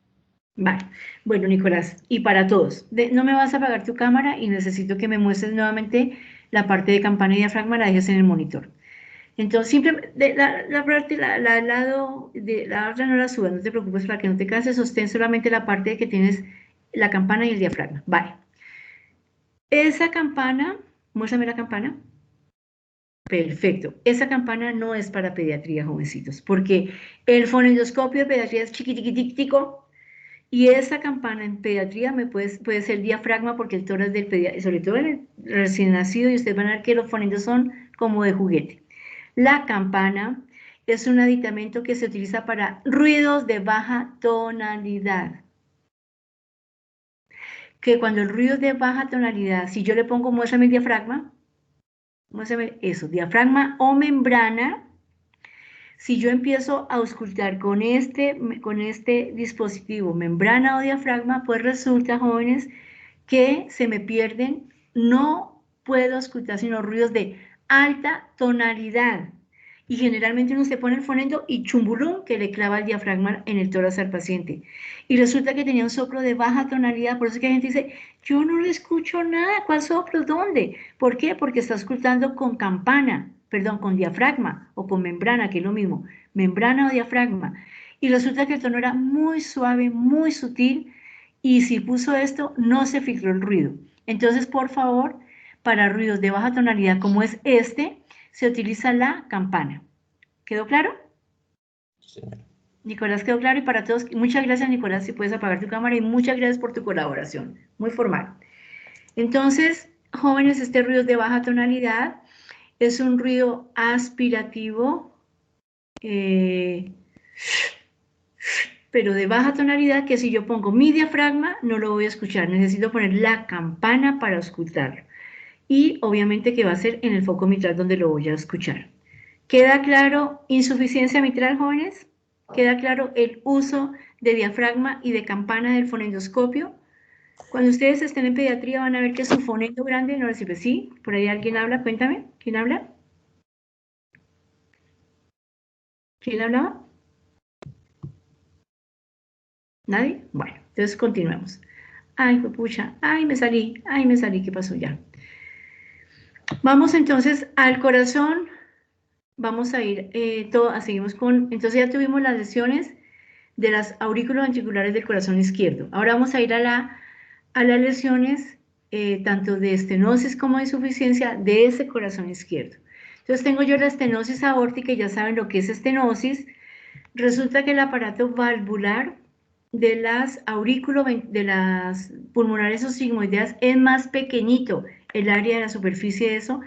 Vale, bueno, Nicolás, y para todos, no me vas a apagar tu cámara y necesito que me muestres nuevamente la parte de campana y diafragma, la dejes en el monitor. Entonces, simplemente, la parte, al lado, de la otra no la subas, no te preocupes para que no te canses, sostén solamente la parte de que tienes la campana y el diafragma. Vale. Esa campana, muéstrame la campana. Perfecto. Esa campana no es para pediatría, jovencitos, porque el fonendoscopio de pediatría es chiquitico y esa campana en pediatría puede ser diafragma porque el tórax del pediatra, sobre todo en el recién nacido, y ustedes van a ver que los fonendos son como de juguete. La campana es un aditamento que se utiliza para ruidos de baja tonalidad. Que cuando el ruido es de baja tonalidad, si yo le pongo, muéstrame el diafragma, muéstrame eso, diafragma o membrana. Si yo empiezo a auscultar con este dispositivo, membrana o diafragma, pues resulta, jóvenes, que se me pierden, no puedo auscultar sino ruidos de alta tonalidad. Y generalmente uno se pone el fonendo y chumbulum que le clava el diafragma en el tórax al paciente. Y resulta que tenía un soplo de baja tonalidad, por eso que la gente dice, yo no le escucho nada, ¿cuál soplo? ¿Dónde? ¿Por qué? Porque está auscultando con campana, perdón, con diafragma o con membrana, que es lo mismo, membrana o diafragma. Y resulta que el tono era muy suave, muy sutil, y si puso esto, no se filtró el ruido. Entonces, por favor, para ruidos de baja tonalidad como es este, se utiliza la campana. ¿Quedó claro? Sí. Nicolás, quedó claro. Y para todos, muchas gracias, Nicolás, si puedes apagar tu cámara, y muchas gracias por tu colaboración. Muy formal. Entonces, jóvenes, este ruido es de baja tonalidad, es un ruido aspirativo, pero de baja tonalidad, que si yo pongo mi diafragma, no lo voy a escuchar. Necesito poner la campana para escucharlo. Y obviamente que va a ser en el foco mitral donde lo voy a escuchar. ¿Queda claro insuficiencia mitral, jóvenes? ¿Queda claro el uso de diafragma y de campana del fonendoscopio? Cuando ustedes estén en pediatría van a ver que su fonendo grande no recibe. ¿Sí? ¿Por ahí alguien habla? Cuéntame. ¿Quién habla? ¿Quién hablaba? ¿Nadie? Bueno, entonces continuemos. Ay, pucha, ay, me salí, ¿qué pasó ya? Vamos entonces al corazón, vamos a ir, seguimos con, entonces ya tuvimos las lesiones de las aurículas ventriculares del corazón izquierdo. Ahora vamos a ir a las lesiones tanto de estenosis como de insuficiencia de ese corazón izquierdo. Entonces tengo yo la estenosis aórtica y ya saben lo que es estenosis. Resulta que el aparato valvular de las de las pulmonares o sigmoideas es más pequeñito, el área de la superficie de eso,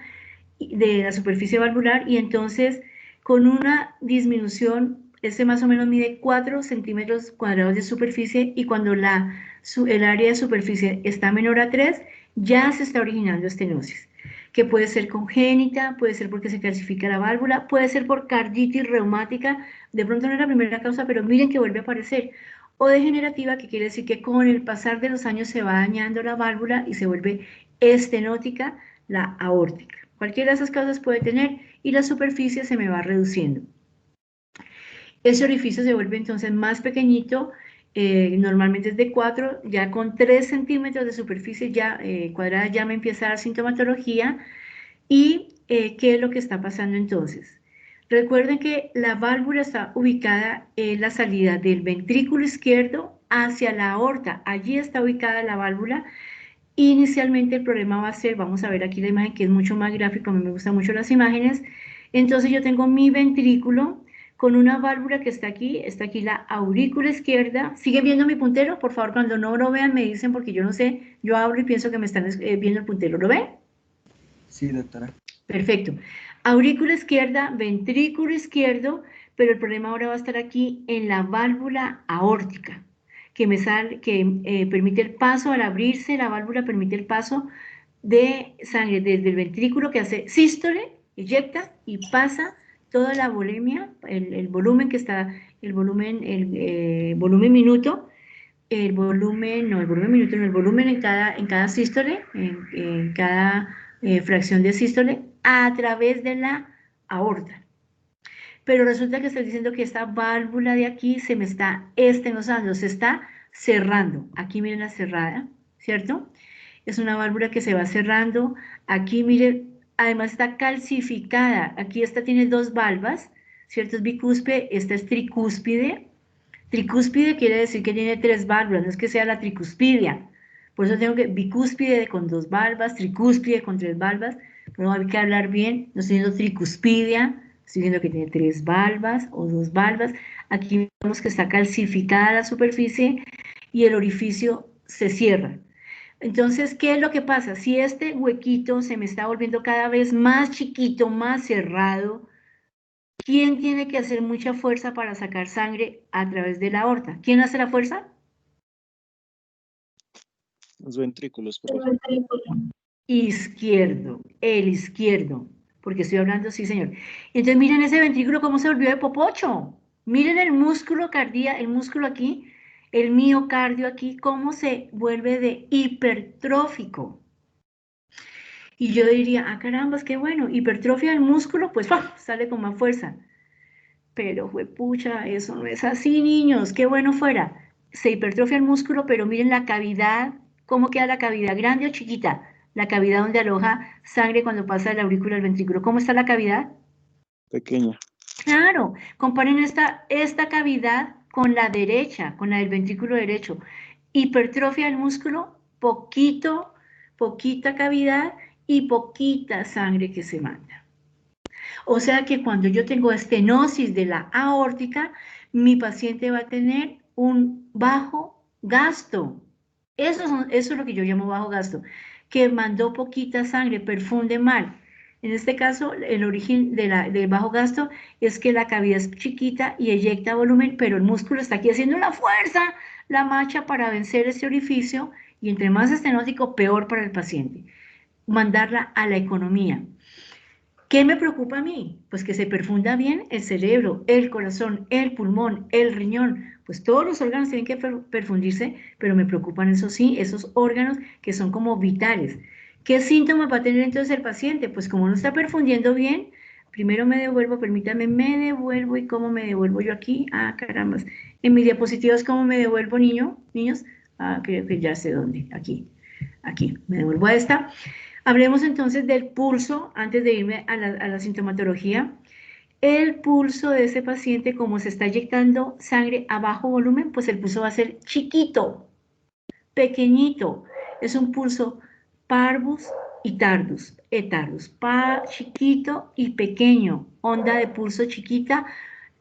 de la superficie valvular, y entonces con una disminución, este más o menos mide 4 centímetros cuadrados de superficie, y cuando el área de superficie está menor a 3, ya se está originando estenosis, que puede ser congénita, puede ser porque se calcifica la válvula, puede ser por carditis reumática, de pronto no es la primera causa, pero miren que vuelve a aparecer, o degenerativa, que quiere decir que con el pasar de los años se va dañando la válvula y se vuelve estenótica la aórtica. Cualquiera de esas causas puede tener, y la superficie se me va reduciendo. Ese orificio se vuelve entonces más pequeñito, normalmente es de 4, ya con 3 centímetros de superficie ya, cuadrada ya me empieza a dar sintomatología. ¿Y qué es lo que está pasando entonces? Recuerden que la válvula está ubicada en la salida del ventrículo izquierdo hacia la aorta. Allí está ubicada la válvula. Inicialmente el problema va a ser, vamos a ver aquí la imagen que es mucho más gráfico, a mí me gustan mucho las imágenes. Entonces yo tengo mi ventrículo con una válvula que está aquí la aurícula izquierda. ¿Siguen viendo mi puntero? Por favor, cuando no lo vean me dicen, porque yo no sé, yo hablo y pienso que me están viendo el puntero. ¿Lo ven? Sí, doctora. Perfecto. Aurícula izquierda, ventrículo izquierdo, pero el problema ahora va a estar aquí en la válvula aórtica, que permite el paso, al abrirse la válvula permite el paso de sangre desde el ventrículo, que hace sístole, eyecta y pasa toda la volemia, el volumen que está, el volumen minuto, el volumen en cada sístole, en cada fracción de sístole, a través de la aorta. Pero resulta que estoy diciendo que esta válvula de aquí se me está estenosando, se está cerrando. Aquí miren la cerrada, ¿cierto? Es una válvula que se va cerrando. Aquí miren, además está calcificada. Aquí esta tiene 2 valvas, ¿cierto? Es bicúspide, esta es tricúspide. Tricúspide quiere decir que tiene 3 válvulas, no es que sea la tricuspidia. Por eso tengo que bicúspide con 2 valvas, tricúspide con 3 valvas, No hay que hablar bien, no estoy diciendo tricuspidia, estoy diciendo que tiene 3 valvas o 2 valvas. Aquí vemos que está calcificada la superficie y el orificio se cierra. Entonces, ¿qué es lo que pasa? Si este huequito se me está volviendo cada vez más chiquito, más cerrado, ¿quién tiene que hacer mucha fuerza para sacar sangre a través de la aorta? ¿Quién hace la fuerza? Los ventrículos, profe. Izquierdo, el izquierdo, porque estoy hablando, sí, señor. Entonces, miren ese ventrículo cómo se volvió de popocho. Miren el músculo cardíaco, el músculo aquí, el miocardio aquí, cómo se vuelve de hipertrófico. Y yo diría, ah, carambas, qué bueno, hipertrofia del músculo, pues ¡fua! Sale con más fuerza. Pero, juepucha, eso no es así, niños, qué bueno fuera. Se hipertrofia el músculo, pero miren la cavidad, cómo queda la cavidad, grande o chiquita. La cavidad donde aloja sangre cuando pasa de la aurícula al ventrículo. ¿Cómo está la cavidad? Pequeña. Claro, comparen esta cavidad con la derecha, con la del ventrículo derecho. Hipertrofia del músculo, poquita cavidad y poquita sangre que se manda. O sea que cuando yo tengo estenosis de la aórtica, mi paciente va a tener un bajo gasto. Eso es lo que yo llamo bajo gasto, que mandó poquita sangre, perfunde mal. En este caso, el origen del bajo gasto es que la cavidad es chiquita y eyecta volumen, pero el músculo está aquí haciendo la fuerza, la marcha para vencer ese orificio, y entre más estenótico, peor para el paciente. Mandarla a la economía. ¿Qué me preocupa a mí? Pues que se perfunda bien el cerebro, el corazón, el pulmón, el riñón. Pues todos los órganos tienen que perfundirse, pero me preocupan, eso sí, esos órganos que son como vitales. ¿Qué síntomas va a tener entonces el paciente? Pues como no está perfundiendo bien, primero me devuelvo, permítame, me devuelvo. ¿Y cómo me devuelvo yo aquí? Ah, carambas. En mis diapositivas, ¿cómo me devuelvo, niños? Ah, creo que ya sé dónde. Aquí. Me devuelvo a esta. Hablemos entonces del pulso, antes de irme a la sintomatología. El pulso de ese paciente, como se está inyectando sangre a bajo volumen, pues el pulso va a ser chiquito, pequeñito. Es un pulso parvus y tardus, etardus, chiquito y pequeño, onda de pulso chiquita,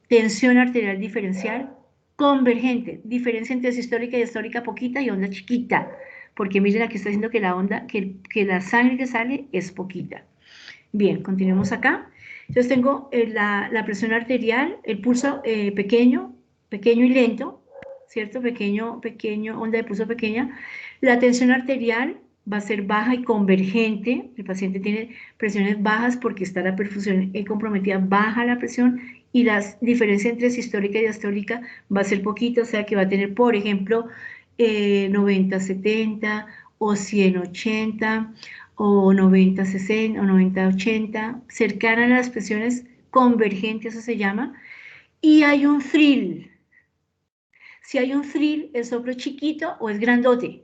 tensión arterial diferencial, convergente, diferencia entre sistólica y diastólica poquita y onda chiquita, porque miren aquí está diciendo que la onda, que la sangre que sale es poquita. Bien, continuemos acá. Entonces tengo la presión arterial, el pulso pequeño y lento, ¿cierto? Pequeño, onda de pulso pequeña. La tensión arterial va a ser baja y convergente. El paciente tiene presiones bajas porque está la perfusión comprometida, baja la presión, y la diferencia entre sistólica y diastólica va a ser poquita, o sea que va a tener, por ejemplo, 90-70 o 100-80 o 90-60 o 90-80, cercana a las presiones convergentes, eso se llama. Y hay un thrill. Si hay un thrill, ¿el soplo es chiquito o es grandote?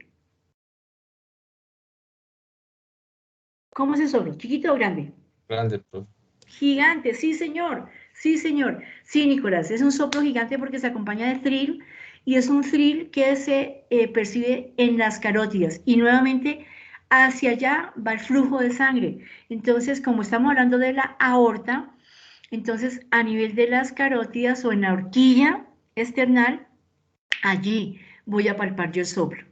¿Cómo es el soplo? ¿Chiquito o grande? Grande, profe. Gigante, sí señor, sí señor. Sí, Nicolás, es un soplo gigante porque se acompaña de thrill, y es un thrill que se percibe en las carótidas, y nuevamente hacia allá va el flujo de sangre. Entonces, como estamos hablando de la aorta, entonces a nivel de las carótidas o en la horquilla external, allí voy a palpar yo el soplo.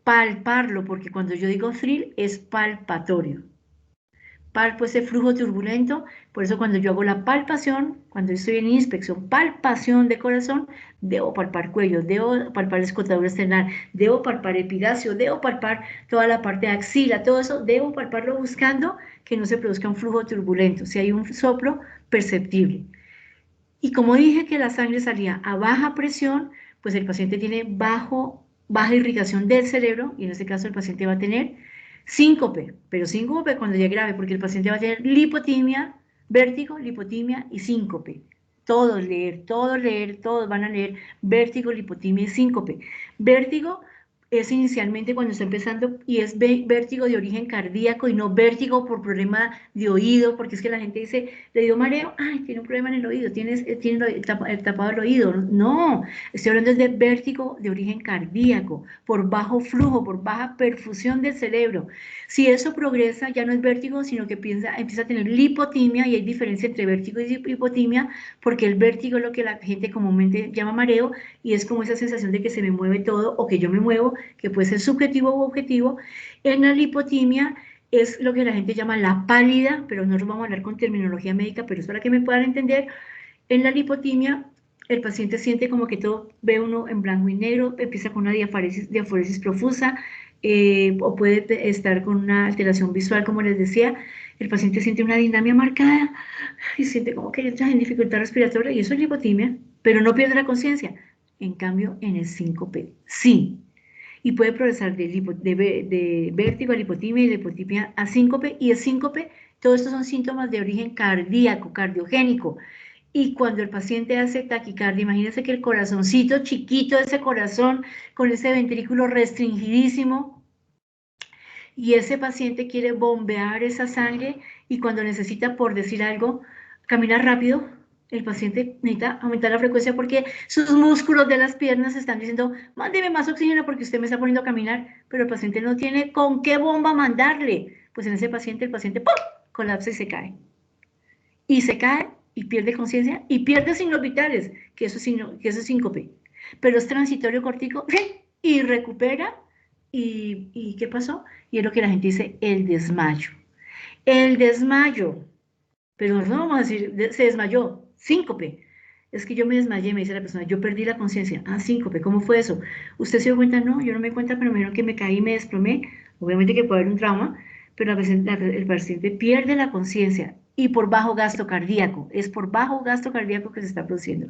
Palparlo, porque cuando yo digo thrill es palpatorio. Palpo ese flujo turbulento, por eso cuando yo hago la palpación, cuando estoy en inspección, palpación de corazón, debo palpar cuello, debo palpar escotadura externa, debo palpar epigacio, debo palpar toda la parte de axila, todo eso, debo palparlo buscando que no se produzca un flujo turbulento, si hay un soplo perceptible. Y como dije que la sangre salía a baja presión, pues el paciente tiene baja irrigación del cerebro, y en este caso el paciente va a tener síncope, pero síncope cuando ya grave, porque el paciente va a tener lipotimia, vértigo, lipotimia y síncope. Todos van a leer vértigo, lipotimia y síncope. Vértigo es inicialmente cuando está empezando y es vértigo de origen cardíaco y no vértigo por problema de oído, porque es que la gente dice, le dio mareo, ay, tiene un problema en el oído, tiene el tapado el oído. No, estoy hablando de vértigo de origen cardíaco, por bajo flujo, por baja perfusión del cerebro. Si eso progresa, ya no es vértigo, sino que empieza a tener lipotimia, y hay diferencia entre vértigo y hipotimia, porque el vértigo es lo que la gente comúnmente llama mareo, y es como esa sensación de que se me mueve todo o que yo me muevo, que puede ser subjetivo u objetivo. En la lipotimia es lo que la gente llama la pálida, pero nosotros vamos a hablar con terminología médica, pero es para que me puedan entender. En la lipotimia, el paciente siente como que todo ve uno en blanco y negro, empieza con una diaforesis profusa, o puede estar con una alteración visual, como les decía. El paciente siente una dinamia marcada y siente como que entra en dificultad respiratoria, y eso es lipotimia, pero no pierde la conciencia. En cambio, en el síncope, sí. Y puede progresar de vértigo a lipotimia y de lipotimia a síncope. Y el síncope, todos estos son síntomas de origen cardíaco, cardiogénico. Y cuando el paciente hace taquicardia, imagínense que el corazoncito chiquito de ese corazón, con ese ventrículo restringidísimo, y ese paciente quiere bombear esa sangre, y cuando necesita, por decir algo, caminar rápido, el paciente necesita aumentar la frecuencia porque sus músculos de las piernas están diciendo, mándeme más oxígeno porque usted me está poniendo a caminar, pero el paciente no tiene con qué bomba mandarle. Pues en ese paciente, el paciente ¡pum!, colapsa y se cae. Y se cae y pierde conciencia y pierde signos vitales, que eso es síncope. Pero es transitorio cortico y recupera. ¿Y qué pasó? Y es lo que la gente dice, el desmayo. El desmayo. Pero no vamos a decir, se desmayó, síncope. Es que yo me desmayé, me dice la persona, yo perdí la conciencia. Ah, síncope, ¿cómo fue eso? ¿Usted se dio cuenta? No, yo no me di cuenta, pero me dijeron que me caí y me desplomé. Obviamente que puede haber un trauma, pero el paciente pierde la conciencia, y por bajo gasto cardíaco. Es por bajo gasto cardíaco que se está produciendo.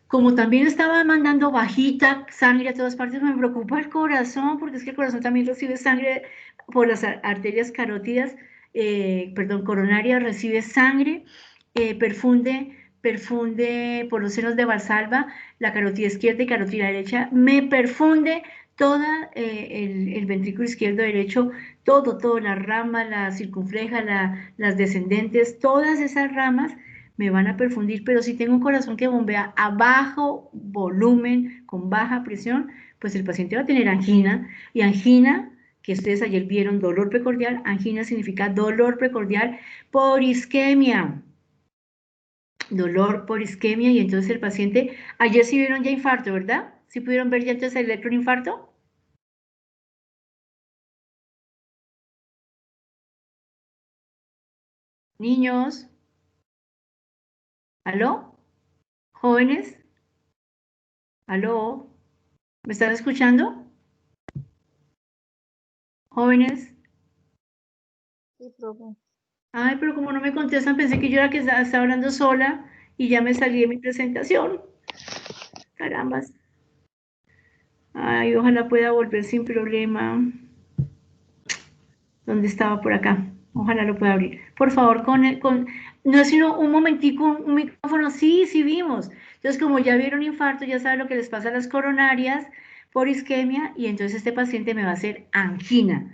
Como también estaba mandando bajita sangre a todas partes, me preocupa el corazón, porque es que el corazón también recibe sangre por las arterias carótidas, coronarias, recibe sangre, perfunde por los senos de Valsalva, la carótida izquierda y carótida derecha, me perfunde toda el ventrículo izquierdo, derecho, todo, la rama, la circunfleja, las descendentes, todas esas ramas me van a perfundir. Pero si tengo un corazón que bombea a bajo volumen, con baja presión, pues el paciente va a tener angina, y angina, que ustedes ayer vieron dolor precordial, angina significa dolor precordial por isquemia, dolor por isquemia, y entonces el paciente, ayer sí vieron ya infarto, ¿verdad? ¿Sí pudieron ver ya entonces el electroinfarto? Niños, ¿aló? ¿Jóvenes? ¿Aló? ¿Me están escuchando? ¿Jóvenes? Sí, profe. Ay, pero como no me contestan, pensé que yo era que estaba hablando sola y ya me salí de mi presentación. Carambas. Ay, ojalá pueda volver sin problema. ¿Dónde estaba? Por acá. Ojalá lo pueda abrir. Por favor, no es sino un momentico, un micrófono. Sí, sí vimos. Entonces, como ya vieron infarto, ya saben lo que les pasa a las coronarias por isquemia, y entonces este paciente me va a hacer angina.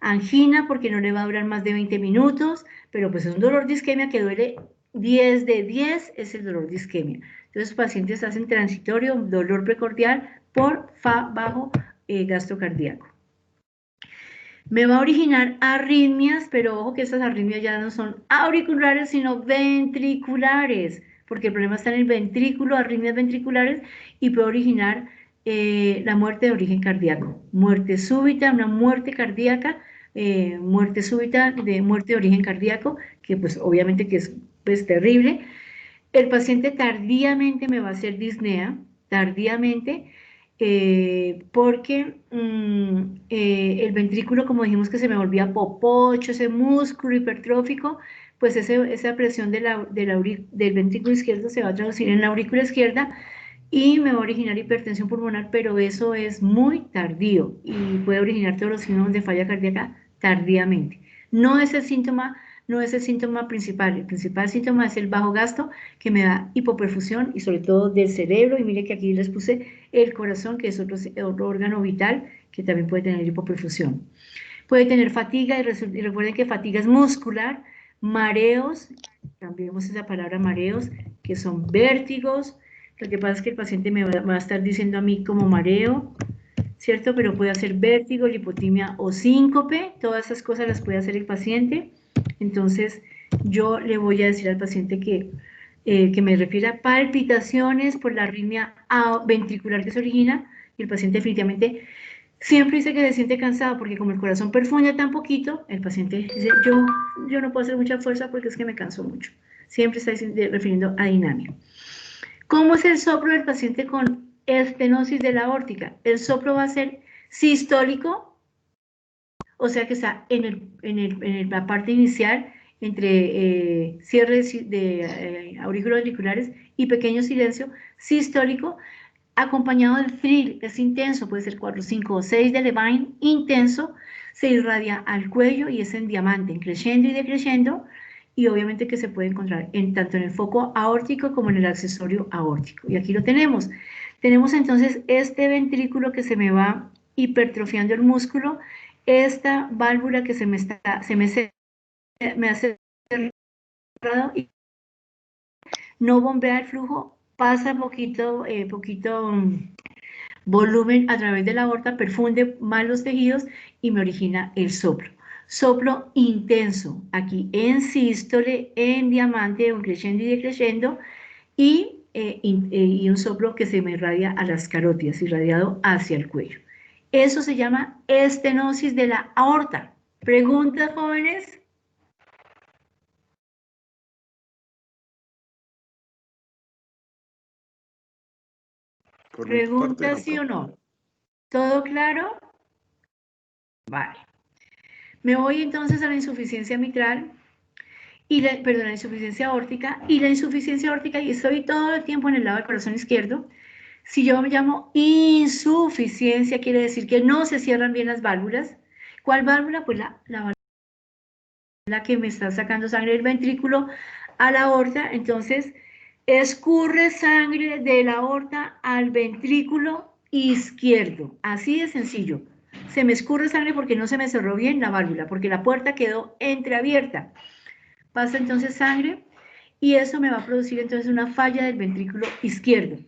Angina porque no le va a durar más de 20 minutos, pero pues es un dolor de isquemia que duele 10 de 10, es el dolor de isquemia. Entonces, los pacientes hacen transitorio, dolor precordial por bajo gasto cardíaco. Me va a originar arritmias, pero ojo que estas arritmias ya no son auriculares, sino ventriculares, porque el problema está en el ventrículo, arritmias ventriculares, y puede originar la muerte de origen cardíaco, muerte súbita, una muerte cardíaca, muerte súbita de muerte de origen cardíaco, que pues obviamente que es pues, terrible. El paciente tardíamente me va a hacer disnea, tardíamente, porque el ventrículo, como dijimos que se me volvía popocho, ese músculo hipertrófico, pues esa presión del ventrículo izquierdo se va a traducir en la aurícula izquierda y me va a originar hipertensión pulmonar, pero eso es muy tardío y puede originar todos los síntomas de falla cardíaca tardíamente. No es el síntoma no es el síntoma principal. El principal síntoma es el bajo gasto, que me da hipoperfusión y sobre todo del cerebro. Y mire que aquí les puse el corazón, que es otro órgano vital que también puede tener hipoperfusión. Puede tener fatiga y recuerden que fatiga es muscular, mareos, cambiemos esa palabra mareos, que son vértigos. Lo que pasa es que el paciente me va a estar diciendo a mí como mareo, ¿cierto? Pero puede hacer vértigo, lipotimia o síncope, todas esas cosas las puede hacer el paciente. Entonces, yo le voy a decir al paciente que me refiere a palpitaciones por la arritmia ventricular que se origina, y el paciente definitivamente siempre dice que se siente cansado, porque como el corazón perfuña tan poquito, el paciente dice, yo no puedo hacer mucha fuerza porque es que me canso mucho. Siempre está refiriendo a dinámica. ¿Cómo es el soplo del paciente con estenosis de la aórtica? El soplo va a ser sistólico, o sea que está en la parte inicial entre cierres de aurículos auriculares y pequeño silencio, sistólico, acompañado del thrill, es intenso, puede ser 4, 5 o 6 de Levine, intenso, se irradia al cuello y es en diamante, en crescendo y decreciendo, y obviamente que se puede encontrar tanto en el foco aórtico como en el accesorio aórtico. Y aquí lo tenemos. Tenemos entonces este ventrículo que se me va hipertrofiando el músculo, esta válvula que me hace cerrado y no bombea el flujo, pasa poquito volumen a través de la aorta, perfunde mal los tejidos y me origina el soplo. Soplo intenso, aquí en sístole, en diamante, en crescendo y decreciendo, y un soplo que se me irradia a las carótidas, irradiado hacia el cuello. Eso se llama estenosis de la aorta. ¿Preguntas, jóvenes? ¿Preguntas sí o no? ¿Todo claro? Vale. Me voy entonces a la insuficiencia mitral, la insuficiencia aórtica, y la insuficiencia aórtica, y estoy todo el tiempo en el lado del corazón izquierdo. Si yo me llamo insuficiencia, quiere decir que no se cierran bien las válvulas. ¿Cuál válvula? Pues la válvula que me está sacando sangre del ventrículo a la aorta. Entonces, escurre sangre de la aorta al ventrículo izquierdo. Así de sencillo. Se me escurre sangre porque no se me cerró bien la válvula, porque la puerta quedó entreabierta. Pasa entonces sangre y eso me va a producir entonces una falla del ventrículo izquierdo.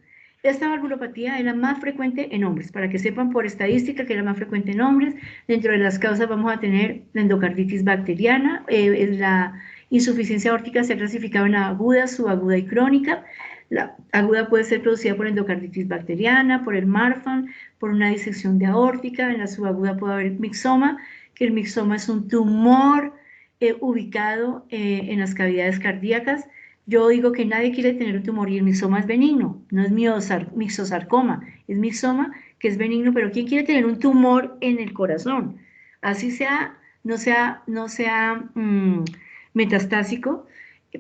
Esta valvulopatía es la más frecuente en hombres, para que sepan por estadística que es la más frecuente en hombres. Dentro de las causas vamos a tener la endocarditis bacteriana, la insuficiencia aórtica se ha clasificado en aguda, subaguda y crónica. La aguda puede ser producida por endocarditis bacteriana, por el Marfan, por una disección de aórtica. En la subaguda puede haber mixoma, que el mixoma es un tumor ubicado en las cavidades cardíacas. Yo digo que nadie quiere tener un tumor y el mixoma es benigno, no es mixosarcoma, es mixoma que es benigno, pero ¿quién quiere tener un tumor en el corazón? Así no sea metastásico,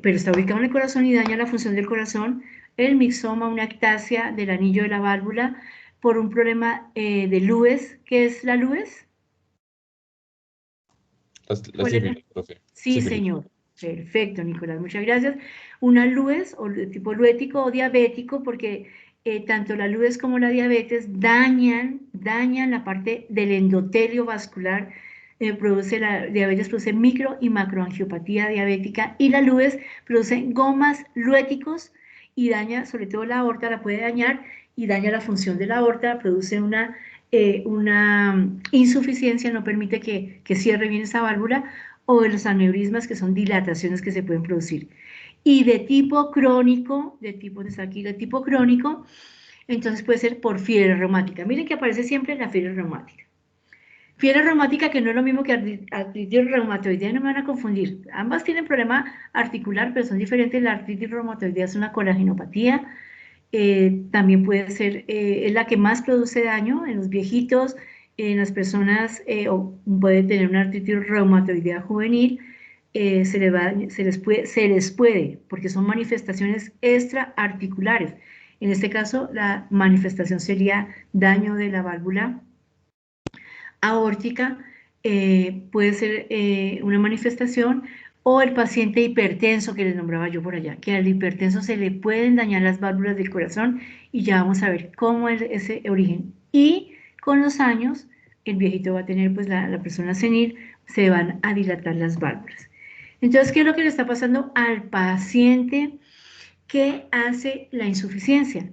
pero está ubicado en el corazón y daña la función del corazón. El mixoma, una ectasia del anillo de la válvula por un problema de Lewis. ¿Qué es la Lewis? La sífilis, profe. Sí, sífilis. Señor. Perfecto, Nicolás, muchas gracias. Una Lewis, o de tipo luético o diabético, porque tanto la Lewis como la diabetes dañan la parte del endotelio vascular. La diabetes produce micro y macroangiopatía diabética, y la Lewis produce gomas luéticos y daña sobre todo la aorta, la puede dañar y daña la función de la aorta, produce una insuficiencia, no permite que cierre bien esa válvula, o de los aneurismas, que son dilataciones que se pueden producir. Y de tipo crónico, de tipo crónico, entonces puede ser por fiebre reumática. Miren que aparece siempre la fiebre reumática. Fiebre reumática, que no es lo mismo que artritis reumatoidea, no me van a confundir. Ambas tienen problema articular, pero son diferentes. La artritis reumatoidea es una colagenopatía. También puede ser, es la que más produce daño en los viejitos, en las personas, o puede tener una artritis reumatoidea juvenil. Se les puede, porque son manifestaciones extraarticulares. En este caso, la manifestación sería daño de la válvula aórtica. Puede ser una manifestación, O el paciente hipertenso que les nombraba yo por allá, que al hipertenso se le pueden dañar las válvulas del corazón y ya vamos a ver cómo es ese origen. Y con los años, el viejito va a tener, pues la persona senil, se van a dilatar las válvulas. Entonces, ¿qué es lo que le está pasando al paciente que hace la insuficiencia?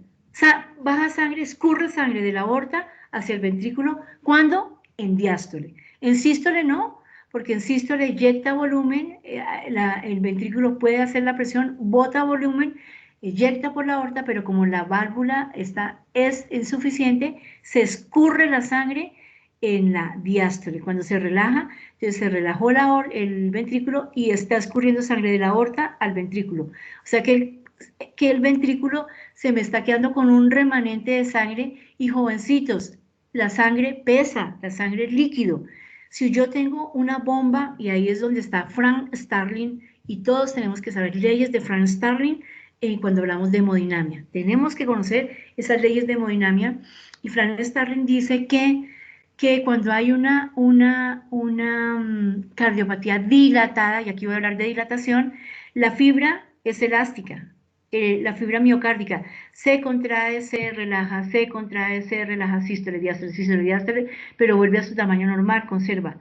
Baja sangre, escurre sangre de la aorta hacia el ventrículo. ¿Cuándo? En diástole. En sístole no, porque en sístole eyecta volumen, el ventrículo puede hacer la presión, bota volumen, eyecta por la aorta, pero como la válvula es insuficiente, se escurre la sangre en la diástole. Cuando se relaja, entonces se relajó el ventrículo y está escurriendo sangre de la aorta al ventrículo. O sea que el ventrículo se me está quedando con un remanente de sangre y jovencitos, la sangre pesa, la sangre es líquido. Si yo tengo una bomba, y ahí es donde está Frank Starling, y todos tenemos que saber leyes de Frank Starling cuando hablamos de hemodinamia. Tenemos que conocer esas leyes de hemodinamia, y Frank Starling dice que cuando hay una cardiopatía dilatada, y aquí voy a hablar de dilatación, la fibra es elástica. La fibra miocárdica se contrae, se relaja, se contrae, se relaja, sístole, diástole, pero vuelve a su tamaño normal, conserva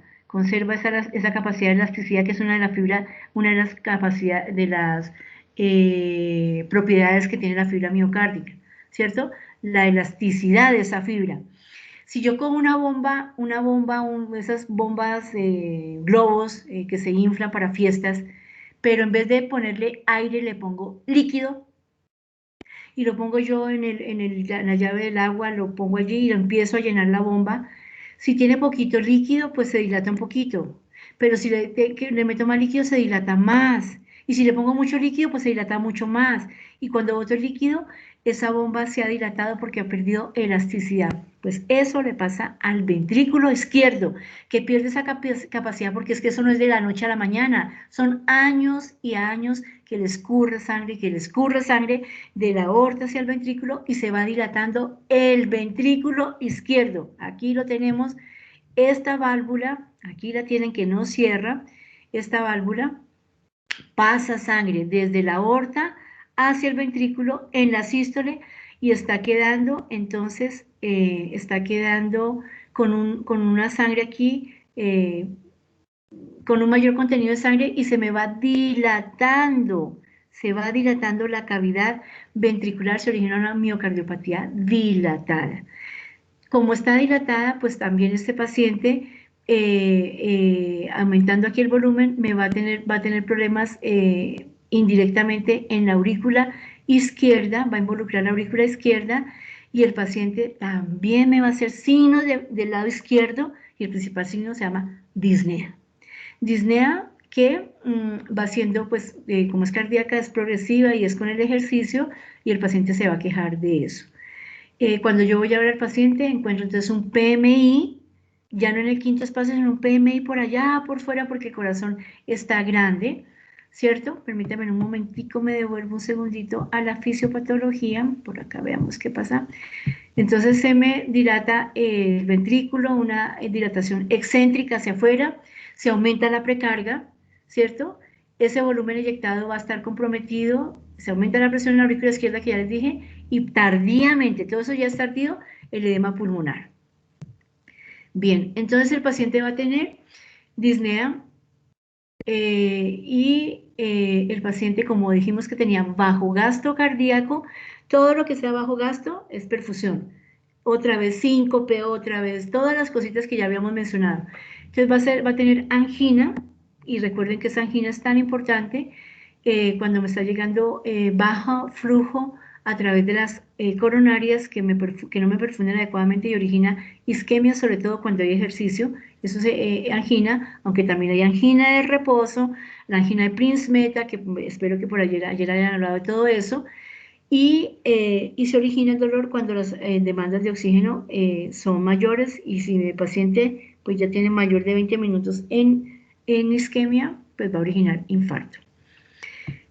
esa capacidad de elasticidad, que es una de las capacidades, de las propiedades que tiene la fibra miocárdica, ¿cierto? La elasticidad de esa fibra. Si yo cojo esas bombas globos que se inflan para fiestas, pero en vez de ponerle aire le pongo líquido y lo pongo yo en la llave del agua, lo pongo allí y lo empiezo a llenar la bomba. Si tiene poquito líquido, pues se dilata un poquito, pero si le meto más líquido, se dilata más. Y si le pongo mucho líquido, pues se dilata mucho más. Y cuando boto el líquido, esa bomba se ha dilatado porque ha perdido elasticidad. Pues eso le pasa al ventrículo izquierdo, que pierde esa capacidad, porque es que eso no es de la noche a la mañana, son años y años que le escurre sangre, de la aorta hacia el ventrículo y se va dilatando el ventrículo izquierdo. Aquí lo tenemos, esta válvula, aquí la tienen que no cierra, esta válvula pasa sangre desde la aorta hacia el ventrículo en la sístole y está quedando, entonces, con una sangre aquí, con un mayor contenido de sangre y se va dilatando la cavidad ventricular, se origina una miocardiopatía dilatada. Como está dilatada, pues también este paciente, aumentando aquí el volumen, va a tener problemas indirectamente en la aurícula izquierda, va a involucrar la aurícula izquierda, y el paciente también me va a hacer signos del lado izquierdo, y el principal signo se llama disnea. Disnea que va siendo, pues, como es cardíaca, es progresiva y es con el ejercicio, y el paciente se va a quejar de eso. Cuando yo voy a ver al paciente, encuentro entonces un PMI, ya no en el quinto espacio, sino un PMI por allá, por fuera, porque el corazón está grande, ¿cierto? Permítame un momentico, me devuelvo un segundito a la fisiopatología, por acá veamos qué pasa. Entonces se me dilata el ventrículo, una dilatación excéntrica hacia afuera, se aumenta la precarga, ¿cierto? Ese volumen eyectado va a estar comprometido, se aumenta la presión en la aurícula izquierda, que ya les dije, y tardíamente, todo eso ya es tardío, el edema pulmonar. Bien, entonces el paciente va a tener disnea y el paciente, como dijimos que tenía bajo gasto cardíaco, todo lo que sea bajo gasto es perfusión. Otra vez síncope, otra vez, todas las cositas que ya habíamos mencionado. Entonces va a tener angina, y recuerden que esa angina es tan importante cuando me está llegando bajo flujo a través de las coronarias que no me perfunden adecuadamente y origina isquemia, sobre todo cuando hay ejercicio. Eso es angina, aunque también hay angina de reposo, la angina de Prince-Meta, que espero que por ayer hayan hablado de todo eso, y se origina el dolor cuando las demandas de oxígeno son mayores, y si el paciente pues ya tiene mayor de 20 minutos en isquemia, pues va a originar infarto.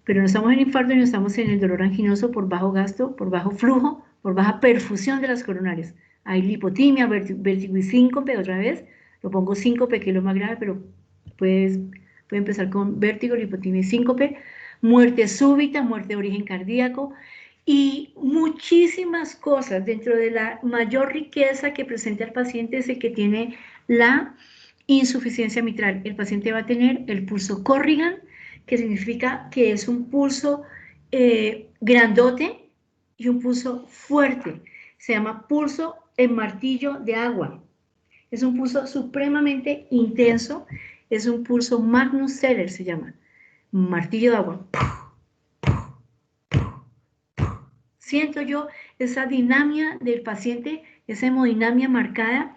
Pero no estamos en infarto, no estamos en el dolor anginoso por bajo gasto, por bajo flujo, por baja perfusión de las coronarias. Hay lipotimia, vértigo y síncope, otra vez, lo pongo síncope, que es lo más grave, pero puedes Puede empezar con vértigo, lipotimia y síncope, muerte súbita, muerte de origen cardíaco y muchísimas cosas. Dentro de la mayor riqueza que presenta el paciente es el que tiene la insuficiencia mitral. El paciente va a tener el pulso Corrigan, que significa que es un pulso grandote y un pulso fuerte. Se llama pulso en martillo de agua. Es un pulso supremamente intenso, es un pulso Magnus Seller, se llama, martillo de agua. Siento yo esa dinamia del paciente, esa hemodinamia marcada,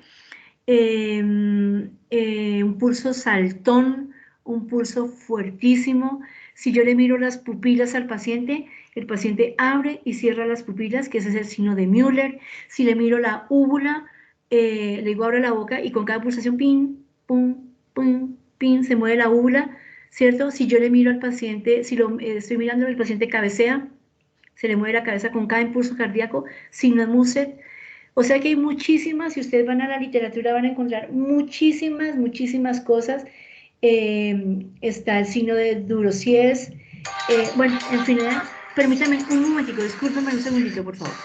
un pulso saltón, un pulso fuertísimo. Si yo le miro las pupilas al paciente, el paciente abre y cierra las pupilas, que ese es el signo de Müller. Si le miro la úvula, le digo abre la boca y con cada pulsación, pin, pum, pum, pin, se mueve la úvula, ¿cierto? Si yo le miro al paciente, si lo estoy mirando, el paciente cabecea, se le mueve la cabeza con cada impulso cardíaco, signo de Muset. O sea que hay muchísimas, si ustedes van a la literatura van a encontrar muchísimas cosas. Está el signo de Durosies. Bueno, en fin, permítanme un momentico, discúlpenme un segundito, por favor.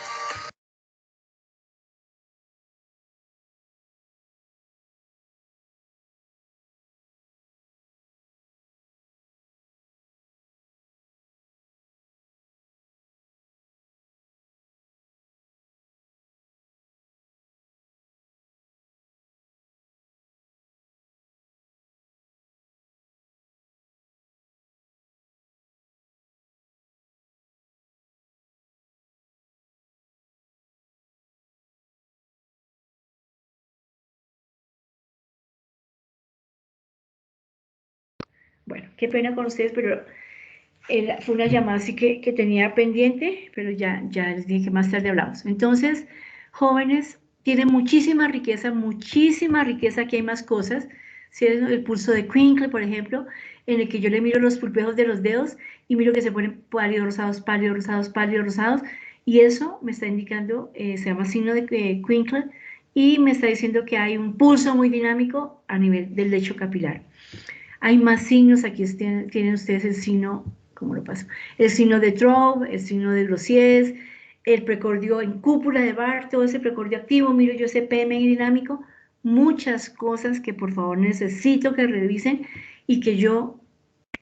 Bueno, qué pena con ustedes, pero fue una llamada así que tenía pendiente, pero ya les dije que más tarde hablamos. Entonces, jóvenes, tienen muchísima riqueza, aquí hay más cosas. Si es el pulso de Quinkle, por ejemplo, en el que yo le miro los pulpejos de los dedos y miro que se ponen pálidos rosados, y eso me está indicando, se llama signo de Quinkle, y me está diciendo que hay un pulso muy dinámico a nivel del lecho capilar. Hay más signos, aquí tienen ustedes el signo, ¿cómo lo paso? El signo de Traube, el signo de Grossies, el precordio en cúpula de Barr, todo ese precordio activo, miro yo ese PM dinámico, muchas cosas que por favor necesito que revisen y que yo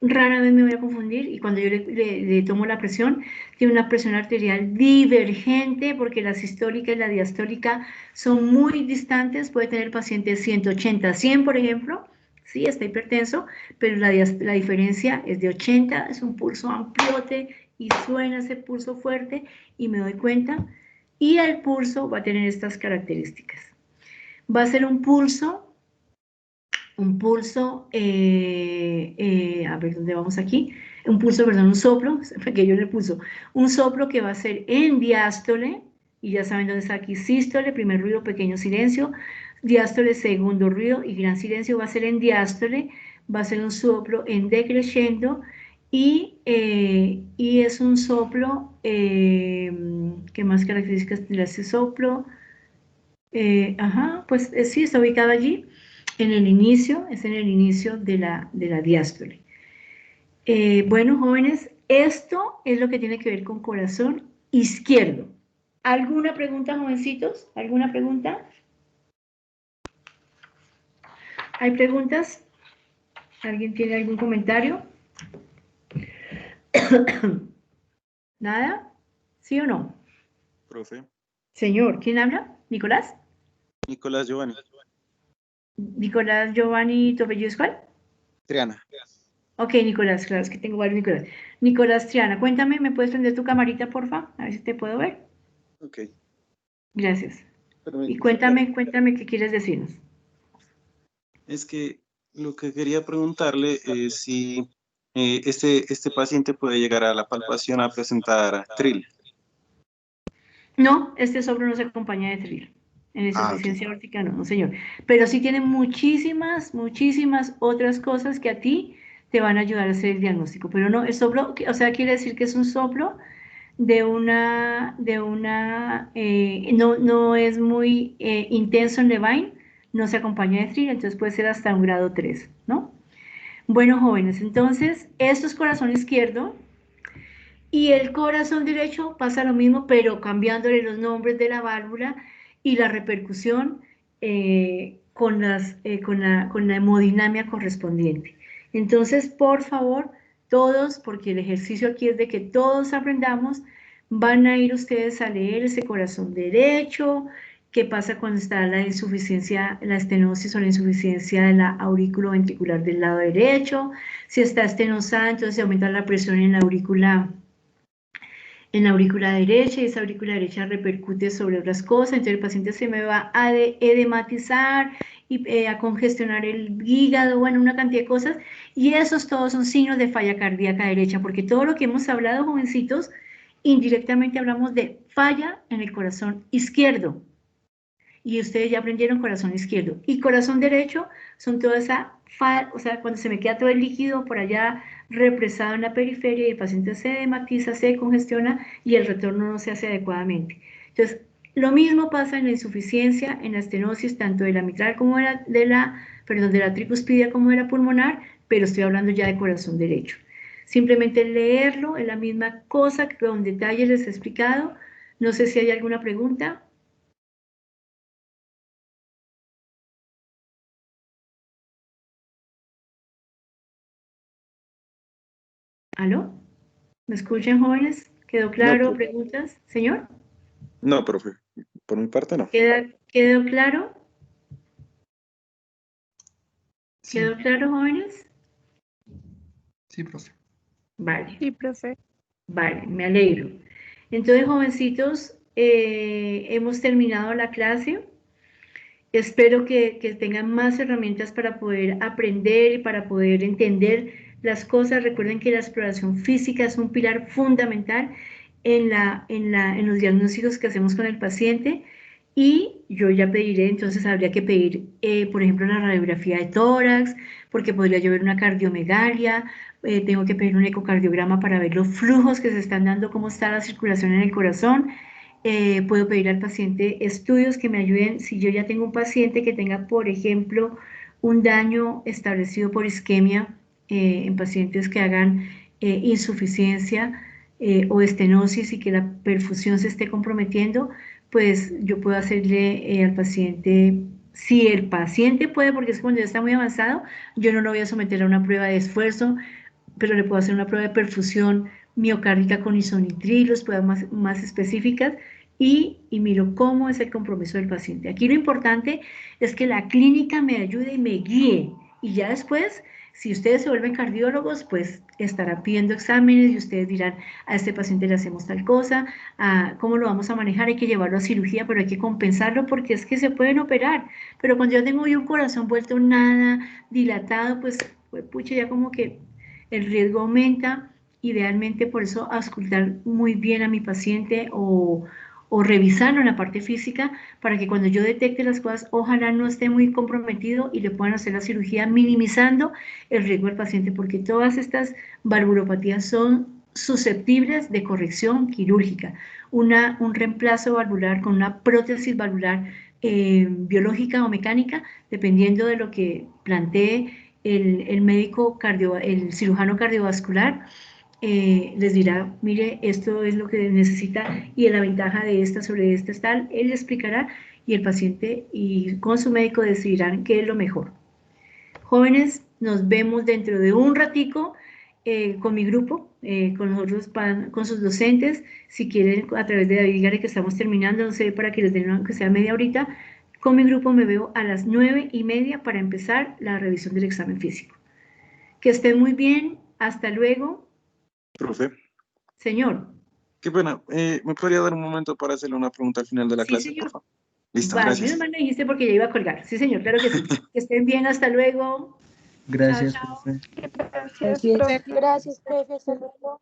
rara vez me voy a confundir, y cuando yo le tomo la presión, tiene una presión arterial divergente porque la sistólica y la diastólica son muy distantes, puede tener el paciente 180, 100 por ejemplo, sí, está hipertenso, pero la diferencia es de 80, es un pulso ampliote y suena ese pulso fuerte y me doy cuenta, y el pulso va a tener estas características. Va a ser un pulso, a ver, ¿dónde vamos aquí? Un soplo, que yo le pulso, un soplo que va a ser en diástole, y ya saben dónde está aquí, sístole, primer ruido, pequeño silencio, diástole, segundo ruido, y gran silencio va a ser en diástole, va a ser un soplo en decreciendo, y es un soplo, ¿qué más características tiene ese soplo? Pues sí, está ubicado allí, en el inicio, es en el inicio de la diástole. Bueno, jóvenes, esto es lo que tiene que ver con corazón izquierdo. ¿Alguna pregunta, jovencitos? ¿Alguna pregunta? ¿Hay preguntas? ¿Alguien tiene algún comentario? ¿Nada? ¿Sí o no? Profe. Señor, ¿quién habla? ¿Nicolás? Nicolás Giovanni. Nicolás Giovanni, ¿tu apellido es cuál? Triana. Ok, Nicolás, claro, es que tengo varios Nicolás. Nicolás Triana, cuéntame, ¿me puedes prender tu camarita, porfa? A ver si te puedo ver. Ok. Gracias. Permítame. Y cuéntame qué quieres decirnos. Es que lo que quería preguntarle es si este paciente puede llegar a la palpación a presentar trill. No, este soplo no se acompaña de trill. En insuficiencia aórtica no, señor. Pero sí tiene muchísimas otras cosas que a ti te van a ayudar a hacer el diagnóstico. Pero no, el soplo, o sea, quiere decir que es un soplo no es muy intenso en Levine, no se acompaña de trill, entonces puede ser hasta un grado 3, ¿no? Bueno, jóvenes, entonces, esto es corazón izquierdo y el corazón derecho pasa lo mismo, pero cambiándole los nombres de la válvula y la repercusión con la hemodinamia correspondiente. Entonces, por favor, todos, porque el ejercicio aquí es de que todos aprendamos, van a ir ustedes a leer ese corazón derecho, qué pasa cuando está la insuficiencia, la estenosis o la insuficiencia de la aurícula ventricular del lado derecho. Si está estenosada, entonces se aumenta la presión en la aurícula derecha, y esa aurícula derecha repercute sobre otras cosas, entonces el paciente se me va a edematizar y a congestionar el hígado, bueno, una cantidad de cosas, y esos todos son signos de falla cardíaca derecha, porque todo lo que hemos hablado, jovencitos, indirectamente hablamos de falla en el corazón izquierdo, y ustedes ya aprendieron corazón izquierdo, y corazón derecho son toda esa o sea, cuando se me queda todo el líquido por allá represado en la periferia y el paciente se edematiza, se congestiona y el retorno no se hace adecuadamente. Entonces, lo mismo pasa en la insuficiencia, en la estenosis, tanto de la mitral como de la tricuspidia como de la pulmonar, pero estoy hablando ya de corazón derecho. Simplemente leerlo, es la misma cosa que con detalle les he explicado. No sé si hay alguna pregunta. ¿Aló? ¿Me escuchan, jóvenes? ¿Quedó claro? No, ¿Preguntas? ¿Señor? no, profe, por mi parte no. ¿Quedó claro? Sí, ¿Quedó claro, jóvenes? sí, profe. Vale, Sí, profe. vale, me alegro. Entonces, jovencitos, hemos terminado la clase. Espero que tengan más herramientas para poder aprender y para poder entender las cosas. Recuerden que la exploración física es un pilar fundamental en los diagnósticos que hacemos con el paciente. Y yo ya pediré, entonces habría que pedir, por ejemplo, la radiografía de tórax, porque podría yo ver una cardiomegalia, tengo que pedir un ecocardiograma para ver los flujos que se están dando, cómo está la circulación en el corazón. Puedo pedir al paciente estudios que me ayuden, si yo ya tengo un paciente que tenga, por ejemplo, un daño establecido por isquemia, en pacientes que hagan insuficiencia o estenosis y que la perfusión se esté comprometiendo, pues yo puedo hacerle al paciente, si el paciente puede, porque es cuando ya está muy avanzado, yo no lo voy a someter a una prueba de esfuerzo, pero le puedo hacer una prueba de perfusión miocárdica con isonitril, pruebas más específicas, y miro cómo es el compromiso del paciente. Aquí lo importante es que la clínica me ayude y me guíe, y ya después, si ustedes se vuelven cardiólogos, pues estarán pidiendo exámenes y ustedes dirán, a este paciente le hacemos tal cosa, cómo lo vamos a manejar, hay que llevarlo a cirugía, pero hay que compensarlo porque es que se pueden operar, pero cuando yo tengo un corazón vuelto nada, dilatado, pues pucha, ya como que el riesgo aumenta. Idealmente, por eso, auscultar muy bien a mi paciente o revisarlo en la parte física para que cuando yo detecte las cosas, ojalá no esté muy comprometido y le puedan hacer la cirugía minimizando el riesgo del paciente, porque todas estas valvulopatías son susceptibles de corrección quirúrgica. Un reemplazo valvular con una prótesis valvular biológica o mecánica, dependiendo de lo que plantee el médico el cirujano cardiovascular, les dirá, mire, esto es lo que necesita y la ventaja de esta sobre esta es tal, él le explicará y el paciente y con su médico decidirán qué es lo mejor. Jóvenes, nos vemos dentro de un ratico con mi grupo, con nosotros, con sus docentes. Si quieren, a través de David Gare, que estamos terminando, no sé, para que les den aunque sea media horita, con mi grupo me veo a las 9:30 para empezar la revisión del examen físico. Que estén muy bien, hasta luego. Profe, Señor. qué pena, ¿me podría dar un momento para hacerle una pregunta al final de la Sí, clase, señor. por favor? Listo, Vale, gracias. menos mal me dijiste porque ya iba a colgar. Sí, señor, claro que sí. Que estén bien, hasta luego. Gracias, Chao, chao. profe. Gracias, profe. Gracias, profe. Hasta luego.